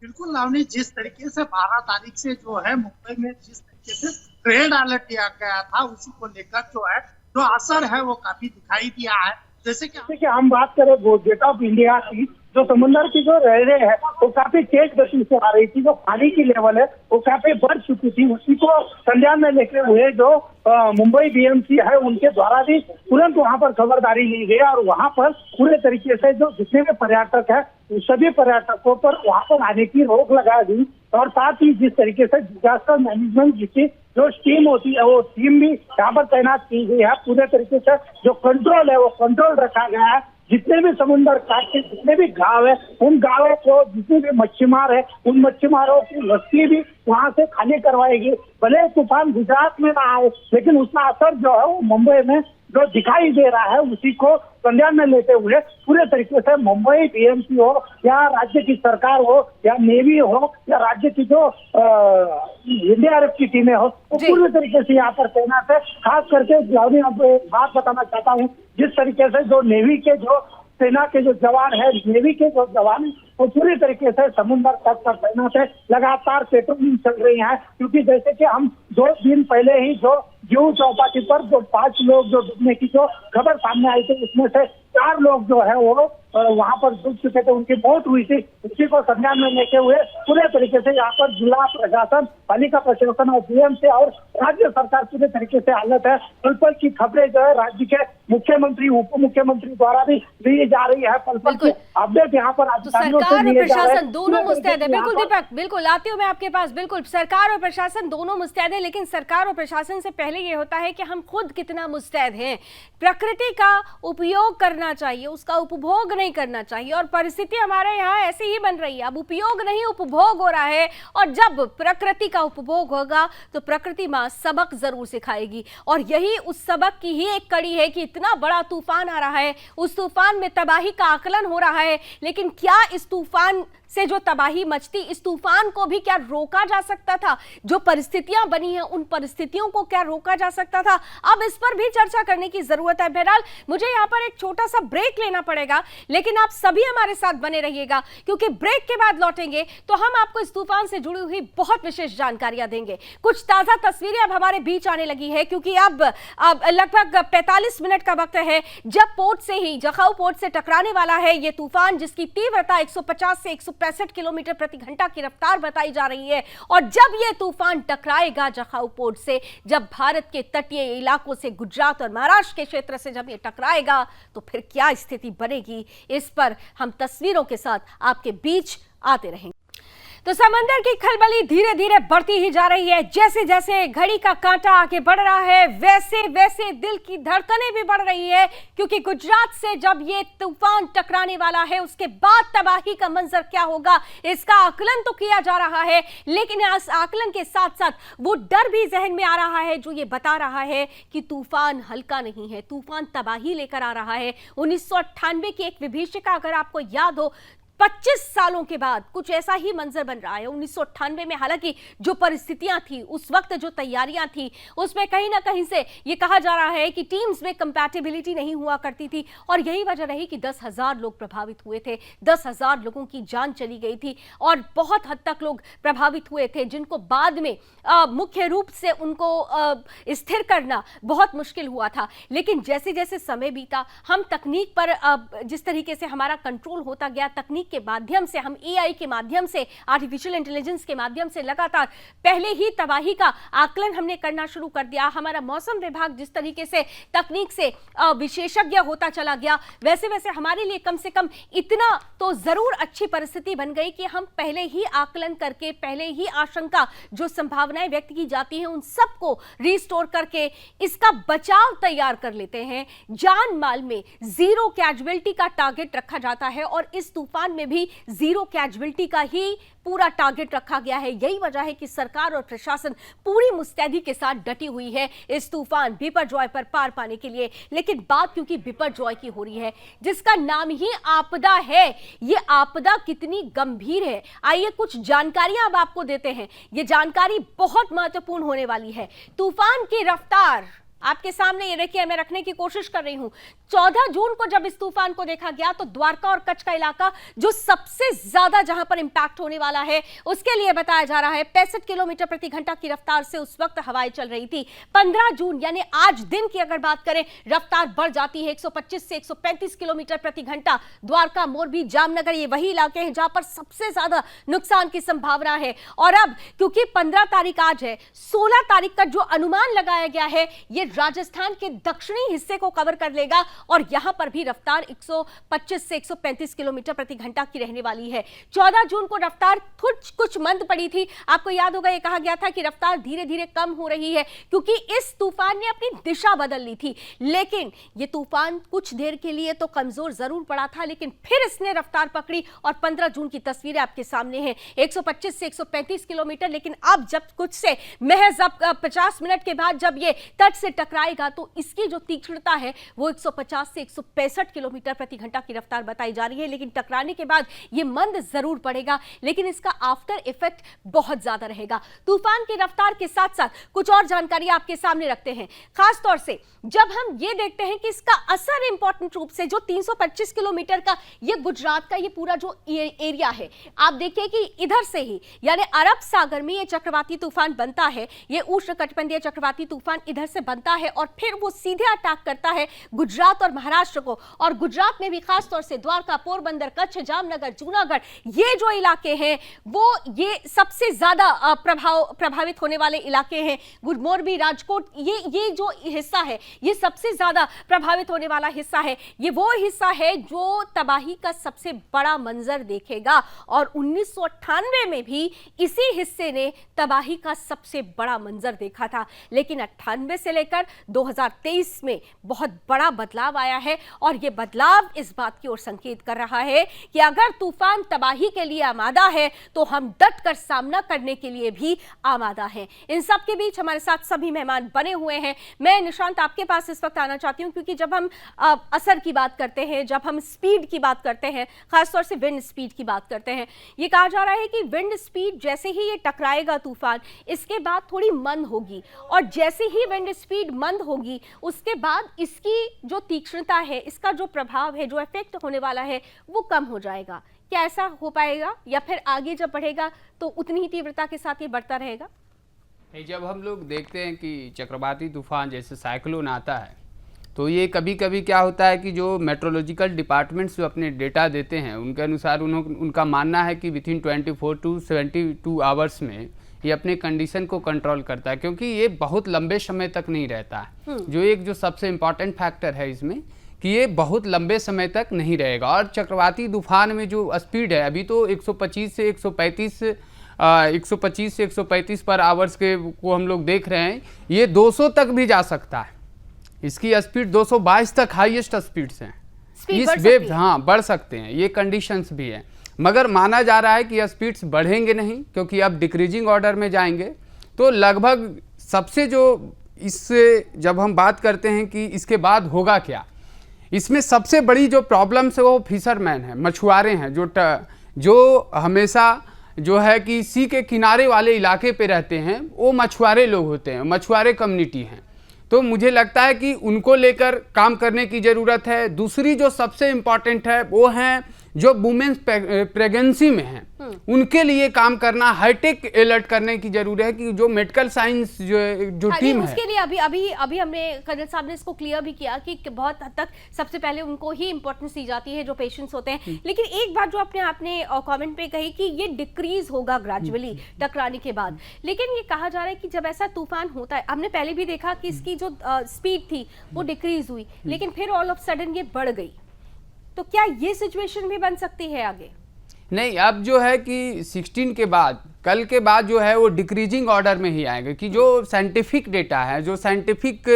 बिल्कुल लावनी, जिस तरीके से 12 तारीख से जो है मुंबई में जिस तरीके से रेड अलर्ट दिया गया था उसी को लेकर जो है जो असर है वो काफी दिखाई दिया है। जैसे कि हम बात करें गेट ऑफ इंडिया की, जो समुद्र की जो लहरें है वो काफी तेज गति से आ रही थी, जो पानी की लेवल है वो काफी बढ़ चुकी थी। उसी को संज्ञान में लेते हुए जो मुंबई बीएमसी है उनके द्वारा भी तुरंत वहां पर खबरदारी ली गई और वहां पर पूरे तरीके से जो जितने भी पर्यटक है सभी पर्यटकों पर वहां पर आने की रोक लगा दी और साथ ही जिस तरीके से डिजास्टर मैनेजमेंट की जो टीम होती है वो टीम भी यहाँ पर तैनात की गई है। पूरे तरीके से जो कंट्रोल है वो कंट्रोल रखा गया है। जितने भी समुद्र काट के जितने भी गांव है उन गांवों को जितने भी मच्छीमार है उन मच्छीमारों की वस्ती भी वहां से खाली करवाएगी। भले तूफान गुजरात में ना आए लेकिन उसका असर जो है वो मुंबई में जो दिखाई दे रहा है उसी को संज्ञान में लेते हुए पूरे तरीके से मुंबई बीएमसी हो या राज्य की सरकार हो या नेवी हो या राज्य की जो एनडीआरएफ की टीमें हो वो पूरे तरीके से यहाँ पर तैनात है। खास करके अब एक बात बताना चाहता हूँ, जिस तरीके से जो नेवी के जो सेना के जो जवान है, नेवी के जो जवान वो पूरी तरीके से समुद्र तट पर तैनात है। लगातार पेट्रोलिंग चल रही है क्योंकि जैसे कि हम 2 दिन पहले ही जो जुहू चौपाटी पर जो 5 लोग जो डूबने की जो खबर सामने आई थी उसमें से 4 लोग जो है वो वहां पर डूब चुके थे, उनकी मौत हुई थी। उसी को संज्ञान में लेते हुए पूरे तरीके से यहाँ पर जिला प्रशासन, पालिका प्रशासन और बीएमसी और राज्य सरकार पूरे तरीके से हालत है। पल पल की खबरें जो है राज्य के मुख्यमंत्री उप मुख्यमंत्री द्वारा भी ली जा रही है। पल पल की अपडेट यहाँ पर सरकार और प्रशासन दोनों मुस्तैद है। बिल्कुल दीपक, बिल्कुल आती हूँ मैं आपके पास। बिल्कुल सरकार और प्रशासन दोनों मुस्तैद है, लेकिन सरकार और प्रशासन से पहले ये होता है कि हम खुद कितना मुस्तैद हैं। प्रकृति का उपयोग करना चाहिए, उसका उपभोग नहीं करना चाहिए और परिस्थिति हमारे यहाँ ऐसी ही बन रही है। अब उपयोग नहीं उपभोग हो रहा है और जब प्रकृति का उपभोग होगा तो प्रकृति माँ सबक जरूर सिखाएगी और यही उस सबक की ही एक कड़ी है कि इतना बड़ा तूफान आ रहा है, उस तूफान में तबाही का आकलन हो रहा है, लेकिन क्या इस तूफान से जो तबाही मचती, इस तूफान को भी क्या रोका जा सकता था? जो परिस्थितियां बनी हैं उन परिस्थितियों को क्या रोका जा सकता था? अब इस पर भी चर्चा करने की जरूरत है। बहरहाल मुझे यहाँ पर एक छोटा सा ब्रेक लेना पड़ेगा, लेकिन आप सभी हमारे साथ बने रहिएगा क्योंकि ब्रेक के बाद लौटेंगे तो हम आपको इस तूफान से जुड़ी हुई बहुत विशेष जानकारियां देंगे। कुछ ताजा तस्वीरें अब हमारे बीच आने लगी है क्योंकि अब लगभग 45 मिनट का वक्त है जब पोर्ट से ही जखाऊ पोर्ट से टकराने वाला है ये तूफान, जिसकी तीव्रता 150 से 165 किलोमीटर प्रति घंटा की रफ्तार बताई जा रही है। और जब यह तूफान टकराएगा जखाऊ पोर्ट से, जब भारत के तटीय इलाकों से गुजरात और महाराष्ट्र के क्षेत्र से जब यह टकराएगा तो फिर क्या स्थिति बनेगी, इस पर हम तस्वीरों के साथ आपके बीच आते रहेंगे। तो समंदर की खलबली धीरे धीरे बढ़ती ही जा रही है। जैसे जैसे घड़ी का कांटा आगे बढ़ रहा है वैसे वैसे दिल की धड़कनें भी बढ़ रही है क्योंकि गुजरात से जब ये तूफान टकराने वाला है उसके बाद तबाही का मंजर क्या होगा इसका आकलन तो किया जा रहा है, लेकिन इस आकलन के साथ साथ वो डर भी जहन में आ रहा है जो ये बता रहा है कि तूफान हल्का नहीं है, तूफान तबाही लेकर आ रहा है। 1998 की एक विभीषिका अगर आपको याद हो, 25 सालों के बाद कुछ ऐसा ही मंजर बन रहा है। 1998 में हालांकि जो परिस्थितियां थी, उस वक्त जो तैयारियां थी, उसमें कहीं ना कहीं से ये कहा जा रहा है कि टीम्स में कंपैटिबिलिटी नहीं हुआ करती थी और यही वजह रही कि 10,000 लोग प्रभावित हुए थे, 10,000 लोगों की जान चली गई थी और बहुत हद तक लोग प्रभावित हुए थे, जिनको बाद में मुख्य रूप से उनको स्थिर करना बहुत मुश्किल हुआ था। लेकिन जैसे जैसे समय बीता, हम तकनीक पर जिस तरीके से हमारा कंट्रोल होता गया, तकनीक के माध्यम से, हम एआई के माध्यम से, आर्टिफिशियल इंटेलिजेंस के माध्यम से लगातार पहले ही तबाही का आकलन हमने करना शुरू कर दिया। हमारा मौसम विभाग जिस तरीके से तकनीक से विशेषज्ञ होता चला गया, वैसे वैसे हमारे लिए कम से कम इतना तो जरूर अच्छी परिस्थिति बन गई कि हम पहले ही आकलन करके, पहले ही आशंका जो संभावनाएं व्यक्त की जाती हैं, उन सबको रिस्टोर करके इसका बचाव तैयार कर लेते हैं। जान माल में जीरो कैजुअलिटी का टारगेट रखा जाता है और इस तूफान में भी जीरो कैजुअलिटी का ही पूरा टारगेट रखा गया है। यही वजह है कि सरकार और प्रशासन पूरी मुस्तैदी के साथ डटी हुई है इस तूफान बिपरजॉय पर पार पाने के लिए। लेकिन बात क्योंकि बिपरजॉय की हो रही है, जिसका नाम ही आपदा है, ये आपदा कितनी गंभीर है, आइए कुछ जानकारियां अब आपको देते हैं। ये जानकारी बहुत महत्वपूर्ण होने वाली है। तूफान की रफ्तार आपके सामने ये देखिए, मैं रखने की कोशिश कर रही हूं। 14 जून को जब इस तूफान को देखा गया तो द्वारका और कच्छ का इलाका जो सबसे ज्यादा जहां पर इंपैक्ट होने वाला है, उसके लिए बताया जा रहा है 65 किलोमीटर प्रति घंटा की रफ्तार से उस वक्त हवाएं चल रही थी। 15 जून यानी आज दिन की अगर बात करें, रफ्तार बढ़ जाती है 125 से 135 किलोमीटर प्रति घंटा। द्वारका, मोरबी, जामनगर ये वही इलाके हैं जहां पर सबसे ज्यादा नुकसान की संभावना है। और अब क्योंकि 15 तारीख आज है, 16 तारीख का जो अनुमान लगाया गया है, ये राजस्थान के दक्षिणी हिस्से को कवर कर लेगा और यहां पर भी रफ्तार 125 से 135 किलोमीटर प्रति घंटा की रहने वाली है। 14 जून को रफ्तार कुछ मंद पड़ी थी। आपको याद होगा, ये कहा गया था कि रफ्तार धीरे धीरे कम हो रही है क्योंकि इस तूफान ने अपनी दिशा बदल ली थी। लेकिन ये तूफान कुछ देर के लिए तो कमजोर जरूर पड़ा था, लेकिन फिर इसने रफ्तार पकड़ी और 15 जून की तस्वीरें आपके सामने हैं, 125 से 135 किलोमीटर। लेकिन अब जब कुछ से महज 50 मिनट के बाद जब ये तट से टकराएगा तो इसकी जो तीक्ष्णता है वो 150 से 165 किलोमीटर प्रति घंटा की रफ्तार बताई जा रही है। लेकिन टकराने के बाद ये मंद जरूर पड़ेगा, लेकिन इसका आफ्टर इफेक्ट बहुत ज्यादा रहेगा। तूफान की रफ्तार के साथ साथ कुछ और जानकारी आपके सामने रखते हैं। खास तौर से जब हम ये देखते हैं कि इसका असर इंपॉर्टेंट रूप से जो 325 किलोमीटर का ये गुजरात का ये पूरा जो एरिया है, आप देखिए कि इधर से ही यानी अरब सागर में ये चक्रवाती तूफान बनता है, ये उष्णकटिबंधीय चक्रवाती तूफान इधर से बनता है और फिर वो सीधे अटैक करता है गुजरात और महाराष्ट्र को। और गुजरात में भी खास तौर से द्वारका, पोरबंदर, कच्छ, जामनगर, जूनागढ़, ये जो इलाके हैं वो ये सबसे ज्यादा प्रभावित होने वाले इलाके हैं। मोरबी, राजकोट, ये जो हिस्सा है ये सबसे ज्यादा प्रभावित होने वाला हिस्सा है। ये वो हिस्सा है जो तबाही का सबसे बड़ा मंजर देखेगा और 1998 में भी इसी हिस्से ने तबाही का सबसे बड़ा मंजर देखा था। लेकिन 98 से लेकर 2023 में बहुत बड़ा बदलाव आया है और यह बदलाव इस बात की ओर संकेत कर रहा है कि अगर तूफान तबाही के लिए आमादा है तो हम डट कर सामना करने के लिए भी आमादा हैं। इन सब के बीच हमारे साथ सभी मेहमान बने हुए हैं। मैं निशांत आपके पास इस वक्त आना चाहती हूं क्योंकि जब हम असर की बात करते हैं, जब हम स्पीड की बात करते हैं, खासतौर से विंड स्पीड की बात करते हैं, ये कहा जा रहा है कि विंड स्पीड जैसे ही ये टकराएगा तूफान, इसके बाद थोड़ी मंद होगी और जैसे ही विंड स्पीड मंद होगी उसके बाद इसकी जो तीक्ष्णता है, इसका जो प्रभाव है, जो इफेक्ट होने वाला है वो कम हो जाएगा। क्या ऐसा हो पाएगा या फिर आगे जब बढ़ेगा तो उतनी ही तीव्रता के साथ ये बढ़ता रहेगा? जब हम लोग देखते हैं कि चक्रवाती तूफान जैसे साइक्लोन आता है तो ये कभी कभी क्या होता है कि जो मेट्रोलॉजिकल डिपार्टमेंट्स जो अपने डेटा देते हैं उनके अनुसार उनका मानना है कि विथिन 24 टू 72 आवर्स में ये अपने कंडीशन को कंट्रोल करता है, क्योंकि ये बहुत लंबे समय तक नहीं रहता है। जो एक जो सबसे इम्पॉर्टेंट फैक्टर है इसमें कि ये बहुत लंबे समय तक नहीं रहेगा। और चक्रवाती तूफान में जो स्पीड है अभी तो 125 से 135 पर आवर्स के को हम लोग देख रहे हैं, ये 200 तक भी जा सकता है। इसकी स्पीड 222 तक हाईएस्ट स्पीड्स हैं। इस वेव बढ़ सकते हैं, ये कंडीशंस भी हैं, मगर माना जा रहा है कि स्पीड्स बढ़ेंगे नहीं क्योंकि अब डिक्रीजिंग ऑर्डर में जाएंगे। तो लगभग सबसे जो इससे जब हम बात करते हैं कि इसके बाद होगा क्या, इसमें सबसे बड़ी जो प्रॉब्लम है वो फिशरमैन है, मछुआरे हैं, जो हमेशा जो है कि सी के किनारे वाले इलाके पे रहते हैं, वो मछुआरे लोग होते हैं, मछुआरे कम्युनिटी हैं। तो मुझे लगता है कि उनको लेकर काम करने की ज़रूरत है। दूसरी जो सबसे इम्पॉर्टेंट है वो हैं जो वुमेन्स प्रेगनेंसी में हैं, उनके लिए काम करना, हाईटेक अलर्ट करने की जरूरत है कि जो मेडिकल साइंस जो टीम है उसके लिए अभी हमने कर्नल साहब ने इसको क्लियर भी किया कि बहुत हद तक सबसे पहले उनको ही इंपॉर्टेंस दी जाती है जो पेशेंट्स होते हैं। लेकिन एक बात जो आपने कमेंट पे कही कि ये डिक्रीज होगा ग्रेजुअली टकराने के बाद, लेकिन ये कहा जा रहा है कि जब ऐसा तूफान होता है, हमने पहले भी देखा कि इसकी जो स्पीड थी वो डिक्रीज हुई, लेकिन फिर ऑल ऑफ सडन ये बढ़ गई। तो क्या ये सिचुएशन भी बन सकती है आगे? नहीं, अब जो है कि 16 के बाद, कल के बाद जो है वो डिक्रीजिंग ऑर्डर में ही आएगा कि जो साइंटिफिक डेटा है, जो साइंटिफिक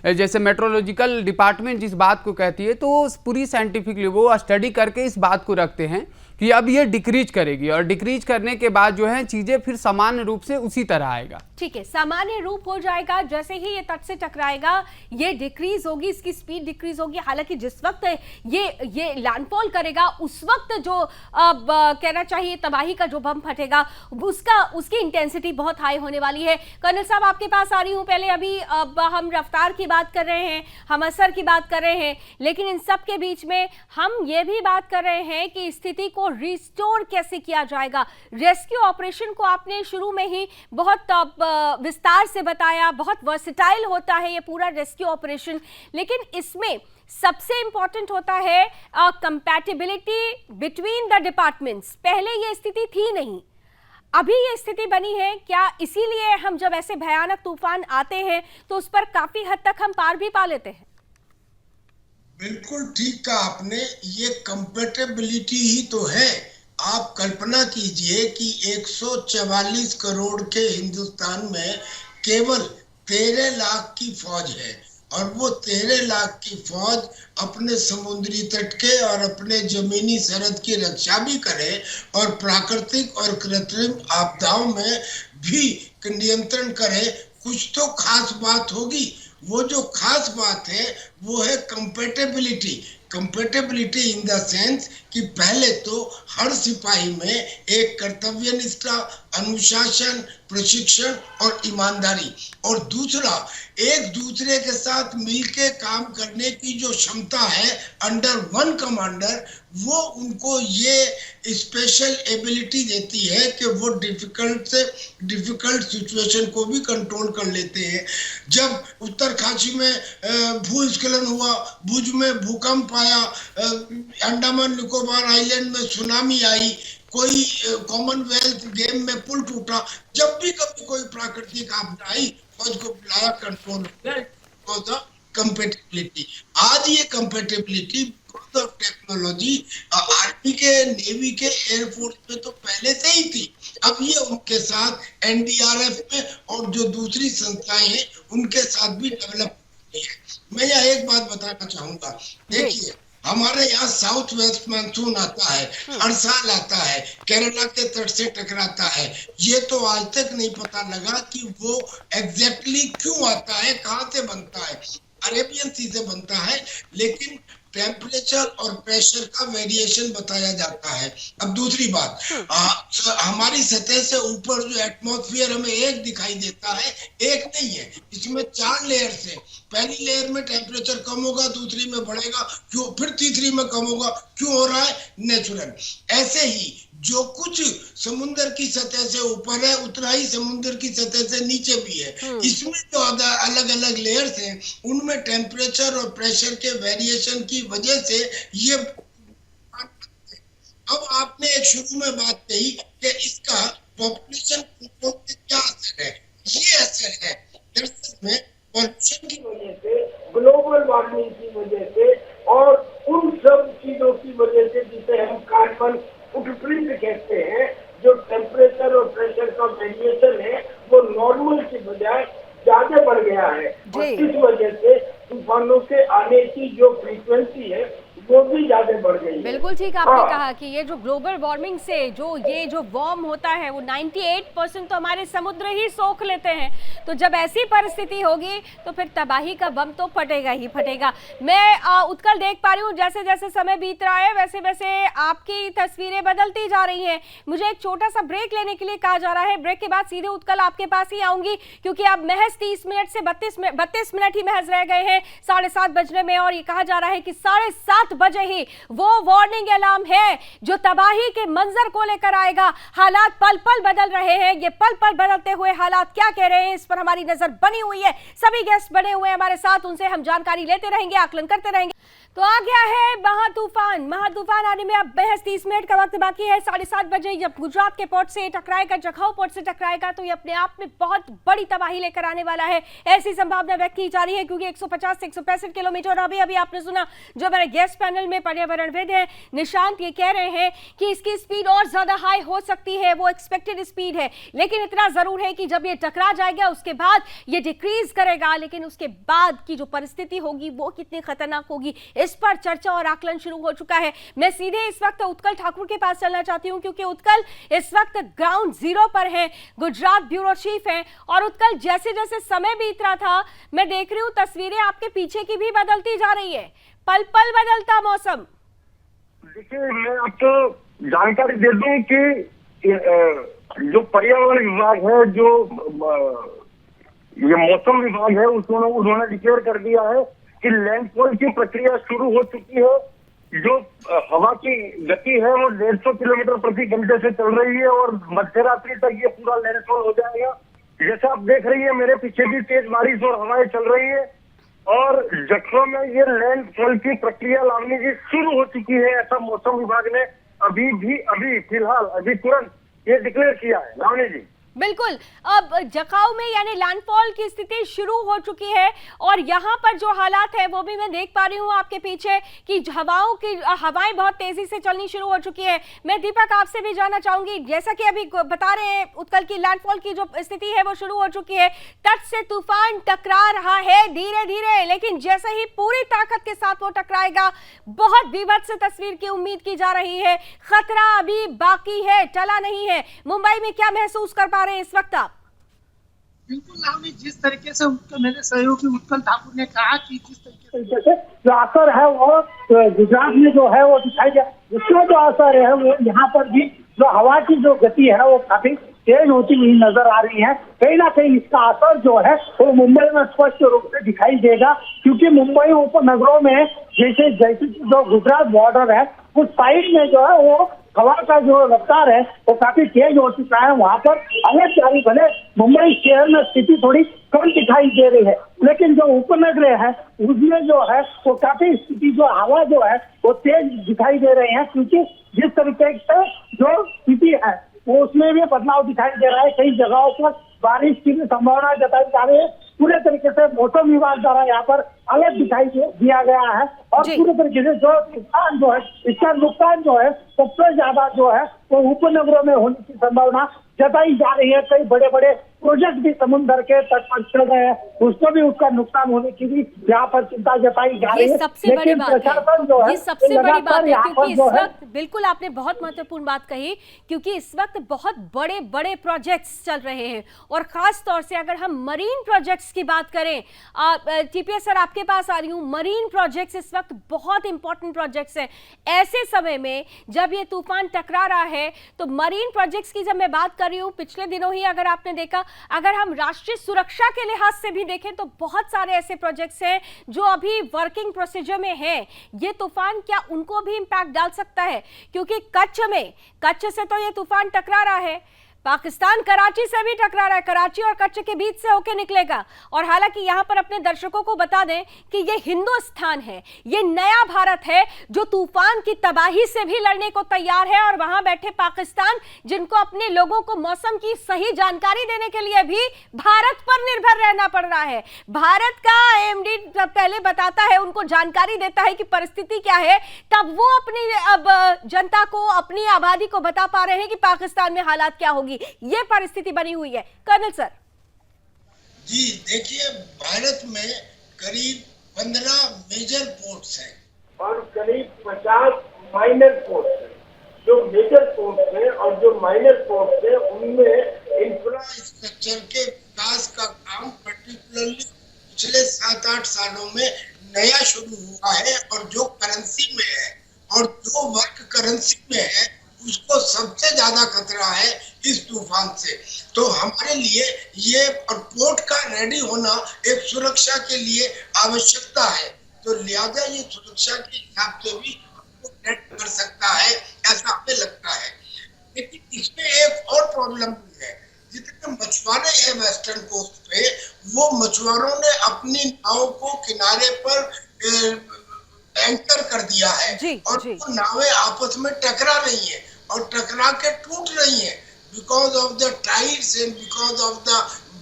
जैसे मेट्रोलॉजिकल डिपार्टमेंट जिस बात को कहती है, तो पूरी साइंटिफिकली वो स्टडी करके इस बात को रखते हैं कि अब ये डिक्रीज करेगी, और डिक्रीज करने के बाद जो है चीज़ें फिर सामान्य रूप से उसी तरह आएगा। ठीक है, सामान्य रूप हो जाएगा। जैसे ही ये तट से टकराएगा ये डिक्रीज होगी, इसकी स्पीड डिक्रीज होगी। हालांकि जिस वक्त ये लैंडफॉल करेगा उस वक्त जो कहना चाहिए तबाही का जो बम फटेगा उसकी इंटेंसिटी बहुत हाई होने वाली है। कर्नल साहब आपके पास आ रही हूँ। पहले अभी हम रफ्तार की बात कर रहे हैं, हम असर की बात कर रहे हैं, लेकिन इन सब के बीच में हम ये भी बात कर रहे हैं कि स्थिति को रिस्टोर कैसे किया जाएगा। रेस्क्यू ऑपरेशन को आपने शुरू में ही बहुत विस्तार से बताया, बहुत वर्सेटाइल होता है ये पूरा रेस्क्यू ऑपरेशन, लेकिन इसमें सबसे इंपॉर्टेंट होता है कंपैटिबिलिटी बिटवीन द डिपार्टमेंट्स। पहले ये स्थिति थी नहीं, अभी ये स्थिति बनी है। क्या इसीलिए हम जब ऐसे भयानक तूफान आते हैं तो उस पर काफी हद तक हम पार भी पा लेते हैं? बिल्कुल ठीक कहा आपने, ये कंपैटिबिलिटी ही तो है। आप कल्पना कीजिए कि 144 करोड़ के हिंदुस्तान में केवल 13 लाख की फौज है, और वो 13 लाख की फौज अपने समुद्री तट के और अपने जमीनी सरहद की रक्षा भी करे और प्राकृतिक और कृत्रिम आपदाओं में भी नियंत्रण करे। कुछ तो खास बात होगी। वो जो खास बात है वो है compatibility. Compatibility in the sense कि पहले तो हर सिपाही में एक कर्तव्य निष्ठा, अनुशासन, प्रशिक्षण और ईमानदारी, और दूसरा एक दूसरे के साथ मिलके काम करने की जो क्षमता है अंडर वन कमांडर, वो उनको ये स्पेशल एबिलिटी देती है कि वो डिफिकल्ट सिचुएशन को भी कंट्रोल कर लेते हैं। जब उत्तरकाशी में भूस्खलन हुआ, भुज में भूकंप आया, अंडमान निकोबार आइलैंड में सुनामी आई, कोई कॉमनवेल्थ गेम में पुल टूटा, जब भी कभी कोई प्राकृतिक आपदा आई फौज को बुलाया, कंट्रोल कंपैटिबिलिटी। आज ये कंपैटिबिलिटी टेक्नोलॉजी आर्मी के, नेवी के, एयरफोर्स में तो पहले से ही थी। अब ये उनके साथ एनडीआरएफ में और जो दूसरी संस्थाएं हैं उनके साथ भी डेवलप होती है। मैं यहाँ एक बात बताना चाहूंगा, देखिए हमारे यहाँ साउथ वेस्ट मानसून आता है, हर साल आता है, केरला के तट से टकराता है। ये तो आज तक नहीं पता लगा कि वो एग्जैक्टली क्यों आता है, कहाँ से बनता है। अरेबियन सी से बनता है, लेकिन टेम्परेचर और प्रेशर का वेरिएशन बताया जाता है। अब दूसरी बात, हमारी सतह से ऊपर जो एटमॉस्फेयर हमें एक दिखाई देता है, एक नहीं है, इसमें 4 लेयर से। पहली लेयर में टेम्परेचर कम होगा, दूसरी में बढ़ेगा, क्यों, फिर तीसरी में कम होगा, क्यों हो रहा है, नेचुरल। ऐसे ही जो कुछ समुद्र की सतह से ऊपर है उतना ही समुद्र की सतह से नीचे भी है। इसमें जो अलग अलग लेयर्स हैं उनमें टेम्परेचर और प्रेशर के वेरिएशन की वजह से ये। अब आपने एक शुरू में बात कही कि इसका पॉपुलेशन कंट्रोल पे क्या असर है। ये असर है दरअसल में पॉल्यूशन की वजह से, ग्लोबल वार्मिंग की वजह से और उन सब चीजों की वजह से जिसे हम कार्बन फुटप्रिंट कहते हैं। जो टेम्परेचर और प्रेशर का वेरिएशन है वो नॉर्मल की बजाय ज्यादा बढ़ गया है, और इस वजह से तूफानों के आने की जो फ्रीक्वेंसी है वो भी ज्यादा बढ़ गई है। बिल्कुल ठीक आपने कहा कि ये जो ग्लोबल वार्मिंग से जो वार्म होता है वो 98% तो हमारे समुद्र ही सोख लेते हैं। तो जब ऐसी परिस्थिति होगी तो फिर तबाही का बम तो फटेगा ही फटेगा। मैं उत्कल देख पा रही हूँ जैसे जैसे समय बीत रहा है वैसे वैसे आपकी तस्वीरें बदलती जा रही हैं। मुझे एक छोटा सा ब्रेक लेने के लिए कहा जा रहा है। ब्रेक के बाद सीधे उत्कल आपके पास ही आऊंगी क्योंकि अब महज 30 मिनट से 32 मिनट ही महज रह गए हैं 7:30 बजने में, और ये कहा जा रहा है कि 7:30 बजे ही वो वार्निंग अलार्म है जो तबाही के मंजर को लेकर आएगा। हालात पल पल बदल रहे हैं। ये पल पल बदलते हुए हालात क्या कह रहे हैं इस पर हमारी नजर बनी हुई है। सभी गेस्ट बने हुए हैं हमारे साथ, उनसे हम जानकारी लेते रहेंगे, आकलन करते रहेंगे। तो आ गया है महातूफान आने में अब महज 30 मिनट का वक्त बाकी है। 7:30 बजे जब गुजरात के पोर्ट से टकराएगा, जखाऊ पोर्ट से टकराएगा तो ये अपने आप में बहुत बड़ी तबाही लेकर आने वाला है, ऐसी संभावना व्यक्त की जा रही है क्योंकि 150 से 165 किलोमीटर। अभी आपने सुना जो हमारे गेस्ट पैनल में पर्यावरणविद हैं निशांत, ये कह रहे हैं कि इसकी स्पीड और ज्यादा हाई हो सकती है, वो एक्सपेक्टेड स्पीड है, लेकिन इतना जरूर है कि जब ये टकरा जाएगा उसके बाद ये डिक्रीज करेगा, लेकिन उसके बाद की जो परिस्थिति होगी वो कितनी खतरनाक होगी इस पर चर्चा और आकलन शुरू हो चुका है। मैं सीधे इस वक्त उत्कल ठाकुर के पास चलना चाहती हूं क्योंकि उत्कल इस वक्त ग्राउंड जीरो पर है, गुजरात ब्यूरो चीफ हैं। और उत्कल जैसे जैसे समय बीत रहा था मैं देख रही हूं तस्वीरें आपके पीछे की भी बदलती जा रही है, पल पल बदलता मौसम। देखिए मैं आपको जानकारी दे दूं कि जो पर्यावरण विभाग है, जो ये मौसम विभाग है, उन्होंने डिक्लेयर कर दिया है कि लैंडफॉल की प्रक्रिया शुरू हो चुकी है। जो हवा की गति है वो 150 किलोमीटर प्रति घंटे से चल रही है और मध्यरात्रि तक ये पूरा लैंडफॉल हो जाएगा। जैसे आप देख रही है मेरे पीछे भी तेज बारिश और हवाएं चल रही है और जखौ में ये लैंडफॉल की प्रक्रिया लावनी जी शुरू हो चुकी है, ऐसा मौसम विभाग ने अभी फिलहाल तुरंत ये डिक्लेयर किया है। लावनी जी बिल्कुल, अब जखाऊ में यानी लैंडफॉल की स्थिति शुरू हो चुकी है और यहाँ पर जो हालात है वो भी मैं देख पा रही हूँ आपके पीछे कि हवाएं बहुत तेजी से चलनी शुरू हो चुकी है। मैं दीपक आपसे भी जानना चाहूंगी, जैसा कि अभी बता रहे हैं उत्कल की लैंडफॉल की जो स्थिति है वो शुरू हो चुकी है, तट से तूफान टकरा रहा है धीरे धीरे, लेकिन जैसे ही पूरी ताकत के साथ वो टकराएगा बहुत विभत्स तस्वीर की उम्मीद की जा रही है। खतरा अभी बाकी है, टला नहीं है। मुंबई में क्या महसूस कर रहे हैं इस वक्त आप? बिल्कुल लावनी, जिस तरीके से मेरे सहयोगी उत्कल ठाकुर ने कहा कि जिस तरीके से जो असर है वो गुजरात में जो है वो दिखाई दिया, उसका जो असर है वो यहाँ पर भी जो हवा की जो गति है वो काफी तेज होती हुई नजर आ रही है। कहीं ना कहीं इसका असर जो है वो मुंबई में स्पष्ट रूप से दिखाई देगा क्योंकि मुंबई उपनगरों में जैसे जो गुजरात बॉर्डर है उस साइड में जो है वो हवा का जो रफ्तार है वो काफी तेज हो चुका है। वहाँ पर अलग जारी भले मुंबई शहर में स्थिति थोड़ी कम दिखाई दे रही है, लेकिन जो उपनगरीय है उसमें जो है वो काफी स्थिति जो हवा जो है वो तेज दिखाई दे रही है क्योंकि जिस तरीके से जो स्थिति है वो उसमें भी बदलाव दिखाई दे रहा है। कई जगहों पर बारिश की भी संभावना जताई जा रही है। पूरे तरीके से मौसम विभाग द्वारा यहाँ पर अलर्ट दिखाई दिया गया है और पूरे तरीके से जो नुकसान जो है इसका नुकसान जो है सबसे ज्यादा जो है वो उपनगरों में होने की संभावना जताई जा रही है। कई बड़े बड़े प्रोजेक्ट भी समुद्र के तट पर चल रहे हैं, उसको भी उसका नुकसान होने की भी यहाँ पर चिंता जताई जा रही है। सबसे बड़ी बात है, ये सबसे बड़ी बात है क्योंकि इस वक्त बिल्कुल आपने बहुत महत्वपूर्ण बात कही क्योंकि इस वक्त बहुत बड़े बड़े प्रोजेक्ट्स चल रहे हैं और खास तौर से अगर हम मरीन प्रोजेक्ट्स की बात करें, टीपीएस सर आपके पास आ रही हूँ, मरीन प्रोजेक्ट्स इस वक्त बहुत इंपॉर्टेंट प्रोजेक्ट्स हैं। ऐसे समय में जब ये तूफान टकरा रहा है तो मरीन प्रोजेक्ट्स की जब मैं बात कर रही हूँ, पिछले दिनों ही अगर आपने देखा, अगर हम राष्ट्रीय सुरक्षा के लिहाज से भी देखें तो बहुत सारे ऐसे प्रोजेक्ट्स हैं जो अभी वर्किंग प्रोसीजर में हैं। ये तूफान क्या उनको भी इंपैक्ट डाल सकता है क्योंकि कच्छ से तो ये तूफान टकरा रहा है, पाकिस्तान कराची से भी टकरा रहा है, कराची और कच्छ के बीच से होके निकलेगा। और हालांकि यहाँ पर अपने दर्शकों को बता दें कि ये हिंदुस्तान है, ये नया भारत है जो तूफान की तबाही से भी लड़ने को तैयार है और वहां बैठे पाकिस्तान जिनको अपने लोगों को मौसम की सही जानकारी देने के लिए भी भारत पर निर्भर रहना पड़ रहा है। भारत का एमडी पहले बताता है, उनको जानकारी देता है कि परिस्थिति क्या है, तब वो अपनी अब जनता को, अपनी आबादी को बता पा रहे हैं कि पाकिस्तान में हालात क्या होगी। ये परिस्थिति बनी हुई है। कर्नल सर जी देखिए, भारत में करीब 15 मेजर पोर्ट्स हैं और करीब 50 माइनर पोर्ट्स हैं। जो मेजर पोर्ट्स हैं और जो माइनर पोर्ट्स हैं उनमें इंफ्रास्ट्रक्चर के विकास का काम पर्टिकुलरली पिछले 7-8 सालों में नया शुरू हुआ है, और जो करेंसी में है और जो वर्क करेंसी में है उसको सबसे ज्यादा खतरा है इस तूफान से। तो हमारे लिए ये और पोर्ट का रेडी होना एक सुरक्षा के लिए आवश्यकता है, तो लिहाजा ये सुरक्षा के हिसाब से भी कर सकता है ऐसा हमें लगता है। लेकिन इसमें एक और प्रॉब्लम भी है, जितने मछुआरे हैं वेस्टर्न कोस्ट पे, वो मछुआरों ने अपनी नाव को किनारे पर एंकर कर दिया है और वो नावें आपस में टकरा रही हैं और टकरा के टूट रही हैं because of the tides and because of the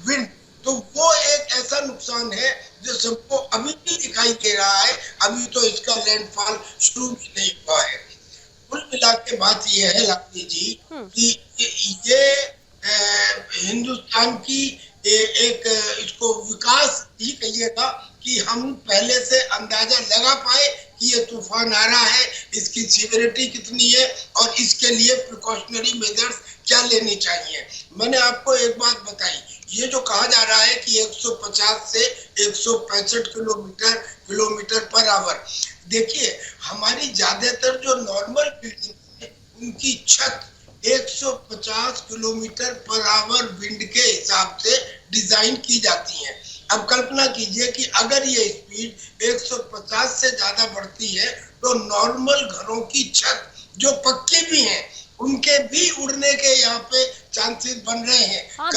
wind. तो वो एक ऐसा नुकसान है जो सबको अभी भी दिखाई दे रहा है, अभी तो इसका लैंडफॉल शुरू भी नहीं हुआ है। कुल मिला के बात ये है लावनी जी कि ये हिंदुस्तान की एक इसको विकास ही कहिएगा कि हम पहले से अंदाजा लगा पाए कि ये तूफान आ रहा है, इसकी सीवियरिटी कितनी है और इसके लिए प्रिकॉशनरी मेजर्स क्या लेनी चाहिए। मैंने आपको एक बात बताई, ये जो कहा जा रहा है कि 150 से 165 किलोमीटर पर आवर, देखिए हमारी ज्यादातर जो नॉर्मल बिल्डिंग है उनकी छत 150 किलोमीटर पर आवर विंड के हिसाब से डिजाइन की जाती हैं। अब कल्पना कीजिए कि अगर ये स्पीड 150 से ज्यादा बढ़ती है तो नॉर्मल घरों की छत जो पक्के भी हैं उनके भी उड़ने के यहाँ पे चांसेस बन रहे हैं। हाँ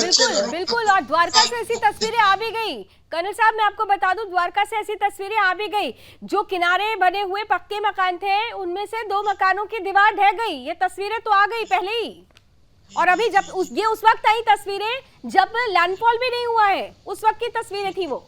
बिल्कुल। और द्वारका से ऐसी तस्वीरें आ भी गई। कर्नल साहब मैं आपको बता दूं, द्वारका से ऐसी तस्वीरें आ भी गई, जो किनारे बने हुए पक्के मकान थे उनमें से 2 मकानों की दीवार ढह गई। ये तस्वीरें तो आ गई पहले ही, और अभी जब ये उस वक्त आई तस्वीरें जब लैंडफॉल भी नहीं हुआ है, उस वक्त की तस्वीरें थी वो।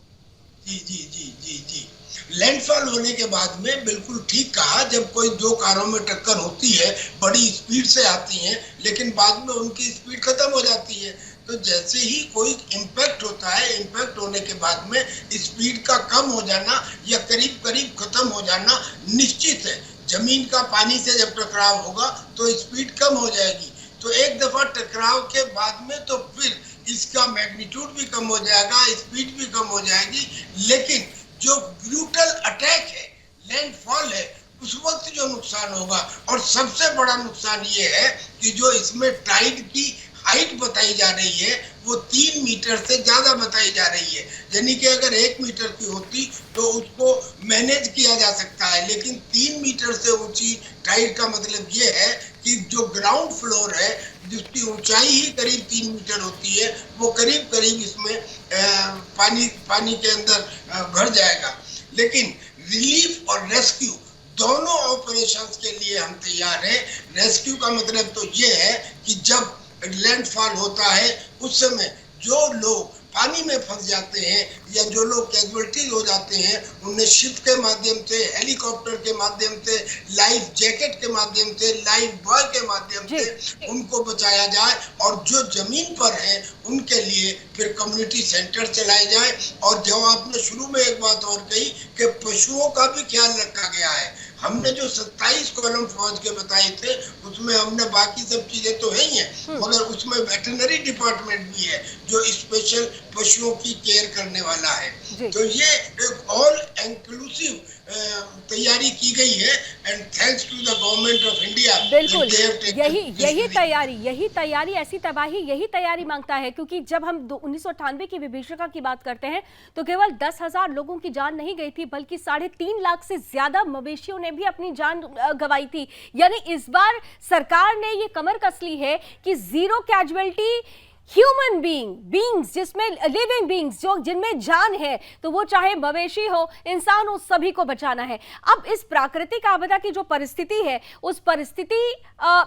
जी लैंडफॉल होने के बाद में बिल्कुल ठीक कहा, जब कोई 2 कारों में टक्कर होती है बड़ी स्पीड से आती हैं लेकिन बाद में उनकी स्पीड खत्म हो जाती है। तो जैसे ही कोई इम्पैक्ट होता है, इम्पैक्ट होने के बाद में स्पीड का कम हो जाना या करीब खत्म हो जाना निश्चित है। जमीन का पानी से जब टकराव होगा तो स्पीड कम हो जाएगी, तो एक दफा टकराव के बाद में तो फिर इसका मैग्नीट्यूड भी कम हो जाएगा, स्पीड भी कम हो जाएगी। लेकिन जो ब्रूटल अटैक है, लैंडफॉल है, उस वक्त जो नुकसान होगा, और सबसे बड़ा नुकसान ये है कि जो इसमें टाइड की हाइट बताई जा रही है वो 3 मीटर से ज्यादा बताई जा रही है। यानी कि अगर 1 मीटर की होती तो उसको मैनेज किया जा सकता है, लेकिन 3 मीटर से ऊंची टाइड का मतलब ये है कि जो ग्राउंड फ्लोर है जिसकी ऊंचाई ही करीब 3 मीटर होती है वो करीब इसमें पानी के अंदर भर जाएगा। लेकिन रिलीफ और रेस्क्यू दोनों ऑपरेशंस के लिए हम तैयार हैं। रेस्क्यू का मतलब तो ये है कि जब लैंडफॉल होता है उस समय जो लोग पानी में फंस जाते हैं या जो लोग कैजुअल्टीज हो जाते हैं उन्हें शिप के माध्यम से, हेलीकॉप्टर के माध्यम से, लाइफ जैकेट के माध्यम से, लाइफ बॉय के माध्यम से उनको बचाया जाए, और जो जमीन पर है उनके लिए फिर कम्युनिटी सेंटर चलाए जाए। और जो आपने शुरू में एक बात और कही कि पशुओं का भी ख्याल रखा गया है। हमने जो 27 कॉलम फौज के बताए थे उसमें हमने बाकी सब चीजें तो है ही हैं, मगर उसमें वेटरनरी डिपार्टमेंट भी है जो स्पेशल पशुओं की केयर करने वाला है। तो ये एक ऑल इंक्लूसिव तैयारी की गई है, and thanks to the government of India. बिल्कुल यही तैयारी ऐसी तबाही यही तैयारी मांगता है, क्योंकि जब हम 1998 की विभीषिका की बात करते हैं तो केवल 10,000 लोगों की जान नहीं गई थी, बल्कि 3.5 लाख से ज्यादा मवेशियों ने भी अपनी जान गंवाई थी। यानी इस बार सरकार ने ये कमर कस ली है कि जीरो कैजुअल्टी ह्यूमन बीइंग्स जिसमें लिविंग बीइंग्स जो जिनमें जान है, तो वो चाहे मवेशी हो, इंसान हो, सभी को बचाना है। अब इस प्राकृतिक आपदा की जो परिस्थिति है उस परिस्थिति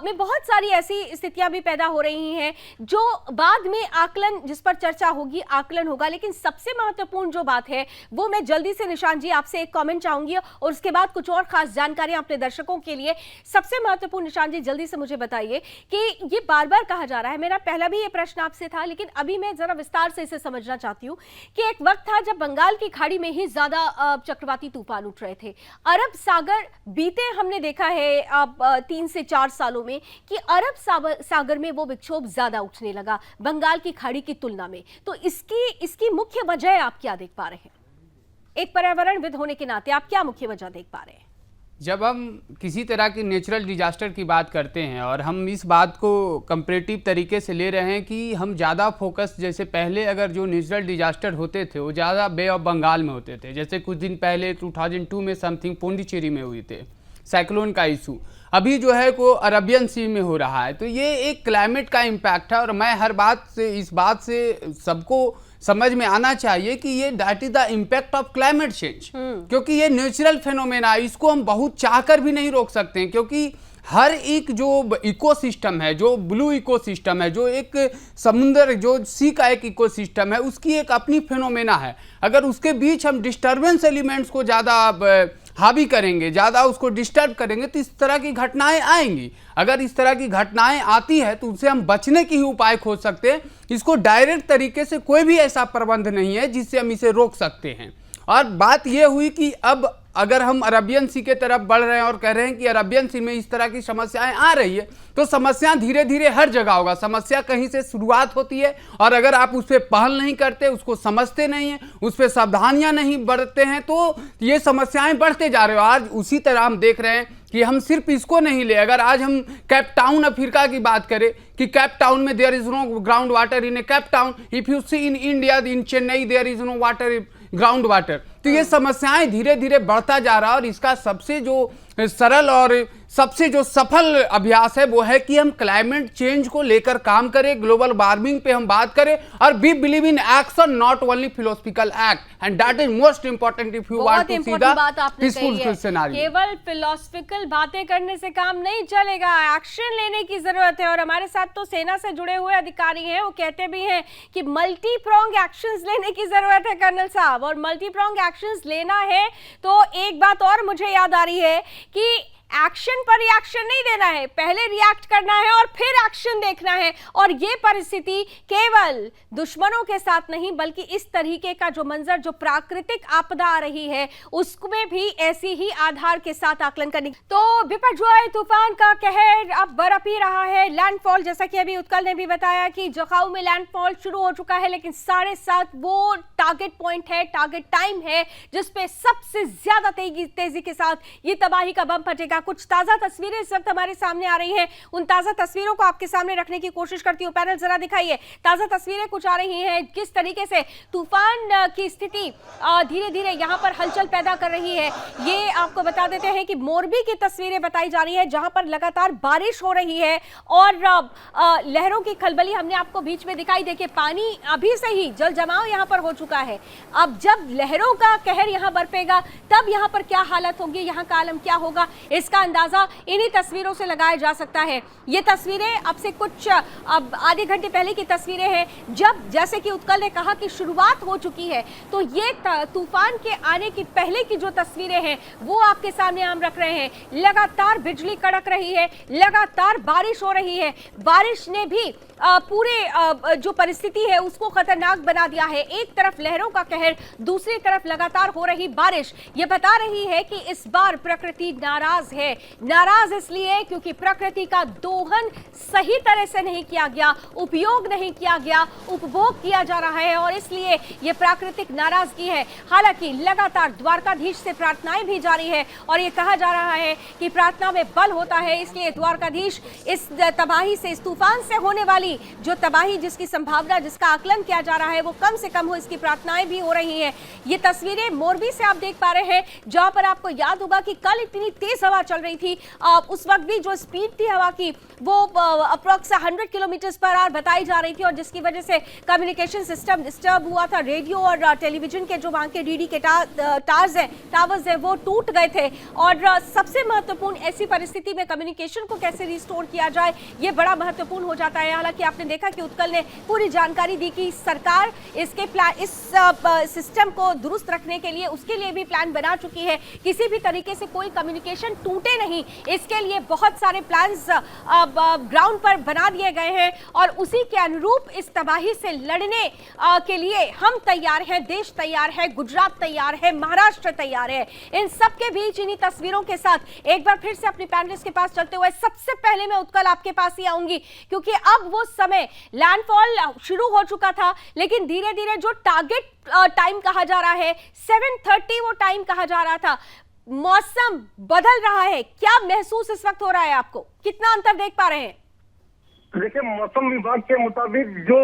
में बहुत सारी ऐसी स्थितियां भी पैदा हो रही हैं जो बाद में आकलन, जिस पर चर्चा होगी, आकलन होगा। लेकिन सबसे महत्वपूर्ण जो बात है वो मैं जल्दी से निशान जी आपसे एक कमेंट चाहूंगी और उसके बाद कुछ और खास जानकारी अपने दर्शकों के लिए। सबसे महत्वपूर्ण निशान जी जल्दी से मुझे बताइए कि ये बार बार कहा जा रहा है, मेरा पहला भी ये प्रश्न आपसे था, लेकिन अभी मैं जरा विस्तार से इसे समझना चाहती हूँ कि एक वक्त था जब बंगाल की खाड़ी में ही ज्यादा चक्रवाती तूफान उठ रहे थे। अरब सागर बीते हमने देखा है अब 3 से 4 सालों में कि अरब सागर में वो विक्षोभ ज्यादा उठने लगा बंगाल की खाड़ी की तुलना में। तो इसकी मुख्य वजह आप क्या देख पा रहे हैं? एक पर्यावरणविद होने के नाते आप क्या मुख्य वजह देख पा रहे हैं? जब हम किसी तरह की नेचुरल डिजास्टर की बात करते हैं और हम इस बात को कंपैरेटिव तरीके से ले रहे हैं कि हम ज़्यादा फोकस, जैसे पहले अगर जो नेचुरल डिजास्टर होते थे वो ज़्यादा बे ऑफ बंगाल में होते थे, जैसे कुछ दिन पहले 2002 में समथिंग पुडुचेरी में हुई थे साइक्लोन का इशू, अभी जो है वो अरबियन सी में हो रहा है। तो ये एक क्लाइमेट का इम्पैक्ट है और मैं हर बात से इस बात से सबको समझ में आना चाहिए कि ये that is the impact of climate change, क्योंकि ये नेचुरल फेनोमेना, इसको हम बहुत चाहकर भी नहीं रोक सकते हैं, क्योंकि हर एक जो इकोसिस्टम है, जो ब्लू इकोसिस्टम है, जो एक समुद्र, जो सी का एक इकोसिस्टम है, उसकी एक अपनी फेनोमेना है। अगर उसके बीच हम डिस्टर्बेंस एलिमेंट्स को ज़्यादा हावी करेंगे, ज़्यादा उसको डिस्टर्ब करेंगे, तो इस तरह की घटनाएं आएंगी। अगर इस तरह की घटनाएं आती है तो उससे हम बचने की ही उपाय खोज सकते हैं। इसको डायरेक्ट तरीके से कोई भी ऐसा प्रबंध नहीं है जिससे हम इसे रोक सकते हैं। और बात यह हुई कि अब अगर हम अरबियन सी के तरफ बढ़ रहे हैं और कह रहे हैं कि अरबियन सी में इस तरह की समस्याएं आ रही है, तो समस्या धीरे धीरे हर जगह होगा। समस्या कहीं से शुरुआत होती है और अगर आप उस पर पहल नहीं करते, उसको समझते नहीं हैं, उस पर सावधानियां नहीं बरतते हैं, तो ये समस्याएं बढ़ते जा रहे हो। आज उसी तरह हम देख रहे हैं कि हम सिर्फ इसको नहीं ले, अगर आज हम केप टाउन अफ्रीका की बात करें कि केप टाउन में there is no ground water in a Cape Town, if you see in India in Chennai there is no water, ground water. तो ये समस्याएं धीरे धीरे बढ़ता जा रहा है और इसका सबसे जो सरल और सबसे जो सफल अभ्यास है वो है कि हम क्लाइमेट चेंज को लेकर काम करें, ग्लोबल वार्मिंग पे हम बात करें और we believe in action, not only philosophical act, and that is most important if you want to see the peaceful scenario. केवल फिलोसफिकल बातें करने से काम नहीं चलेगा, एक्शन लेने की जरूरत है। और हमारे साथ तो सेना से जुड़े हुए अधिकारी हैं, वो कहते भी हैं कि मल्टी प्रोंग एक्शंस लेने की जरूरत है कर्नल साहब, और मल्टी प्रोंग एक्शंस लेना है तो एक बात और मुझे याद आ रही है कि एक्शन पर रिएक्शन नहीं देना है, पहले रिएक्ट करना है और फिर एक्शन देखना है। और ये परिस्थिति केवल दुश्मनों के साथ नहीं बल्कि इस तरीके का जो मंजर, जो प्राकृतिक आपदा आ रही है, उसमें भी ऐसी ही आधार के साथ आकलन करनी। तो बिपरजॉय तूफान का कहर अब बरप ही रहा है। लैंडफॉल, जैसा कि अभी उत्कल ने भी बताया कि जखाऊ में लैंडफॉल शुरू हो चुका है, लेकिन 7:30 वो टारगेट पॉइंट है, टारगेट टाइम है जिसपे सबसे ज्यादा तेजी के साथ ये तबाही का बम फटेगा। कुछ ताजा तस्वीरें इस वक्त हमारे सामने आ रही हैं, उन ताजा तस्वीरों को आपके सामने रखने की कोशिश करती हूं। पैनल जरा दिखाइए, ताजा तस्वीरें कुछ आ रही हैं, किस तरीके से तूफान की स्थिति धीरे धीरे यहां पर हलचल पैदा कर रही है। ये आपको बता देते हैं कि मोरबी की तस्वीरें बताई जा रही है जहां पर लगातार बारिश हो रही है और लहरों की खलबली हमने आपको बीच में दिखाई। देखिए पानी अभी से ही जल जमाव यहां पर हो चुका है। अब जब लहरों का कहर यहां बरपेगा तब यहां पर क्या हालत होगी, यहां का आलम क्या होगा, इसका अंदाजा इन्हीं तस्वीरों से लगाया जा सकता है। ये तस्वीरें अब से कुछ अब आधे घंटे पहले की तस्वीरें हैं, जब जैसे कि उत्कल ने कहा कि शुरुआत हो चुकी है। तो ये तूफान के आने की पहले की जो तस्वीरें हैं वो आपके सामने हम रख रहे हैं। लगातार बिजली कड़क रही है, लगातार बारिश हो रही है। बारिश ने भी पूरे जो परिस्थिति है उसको खतरनाक बना दिया है। एक तरफ लहरों का कहर, दूसरी तरफ लगातार हो रही बारिश ये बता रही है कि इस बार प्रकृति नाराज है। नाराज इसलिए क्योंकि प्रकृति का दोहन सही तरह से नहीं किया गया, उपयोग नहीं किया गया, उपभोग किया जा रहा है और इसलिए ये प्राकृतिक नाराजगी है। हालांकि लगातार द्वारकाधीश से प्रार्थनाएं भी जारी है और ये कहा जा रहा है कि प्रार्थना में बल होता है, इसलिए द्वारकाधीश इस तबाही से, इस तूफान से होने वाली जो तबाही जिसकी संभावना, जिसका आकलन किया जा रहा है वो कम से कम हो, इसकी प्रार्थनाएं भी हो रही हैं। ये तस्वीरें मोरबी से आप देख पा रहे हैं जहां पर आपको याद होगा कि कल इतनी तेज हवा चल रही थी, उस वक्त भी जो स्पीड थी हवा की वो अप्रॉक्स 100 किलोमीटर पर आवर बताई जा रही थी और जिसकी वजह से कम्युनिकेशन सिस्टम डिस्टर्ब हुआ था। रेडियो और टेलीविजन के जो वहां के डीडी के टावर्स है वो टूट गए थे और सबसे महत्वपूर्ण ऐसी परिस्थिति में कम्युनिकेशन को कैसे रिस्टोर किया जाए ये बड़ा महत्वपूर्ण हो जाता है। हालांकि आपने देखा कि उत्कल ने पूरी जानकारी दी कि सरकार इसके प्लान, इस सिस्टम को दुरुस्त रखने के लिए उसके लिए भी प्लान बना चुकी है। किसी भी तरीके से कोई कम्युनिकेशन टूट टूटे नहीं, इसके लिए बहुत सारे प्लान्स ग्राउंड पर बना दिए गए हैं और उसी के अनुरूप इस तबाही से लड़ने के लिए हम तैयार हैं, देश तैयार है, गुजरात तैयार है, महाराष्ट्र तैयार है। इन सब के बीच इन्हीं तस्वीरों के साथ एक बार फिर से अपने पैनलिस्ट के पास चलते हुए सबसे पहले मैं उत्कल आपके पास ही आऊंगी, क्योंकि अब वो समय लैंडफॉल शुरू हो चुका था, लेकिन धीरे धीरे जो टारगेट टाइम कहा जा रहा है 7:30 वो टाइम कहा जा रहा था, मौसम बदल रहा है। क्या महसूस इस वक्त हो रहा है आपको, कितना अंतर देख पा रहे हैं? देखिए, मौसम विभाग के मुताबिक जो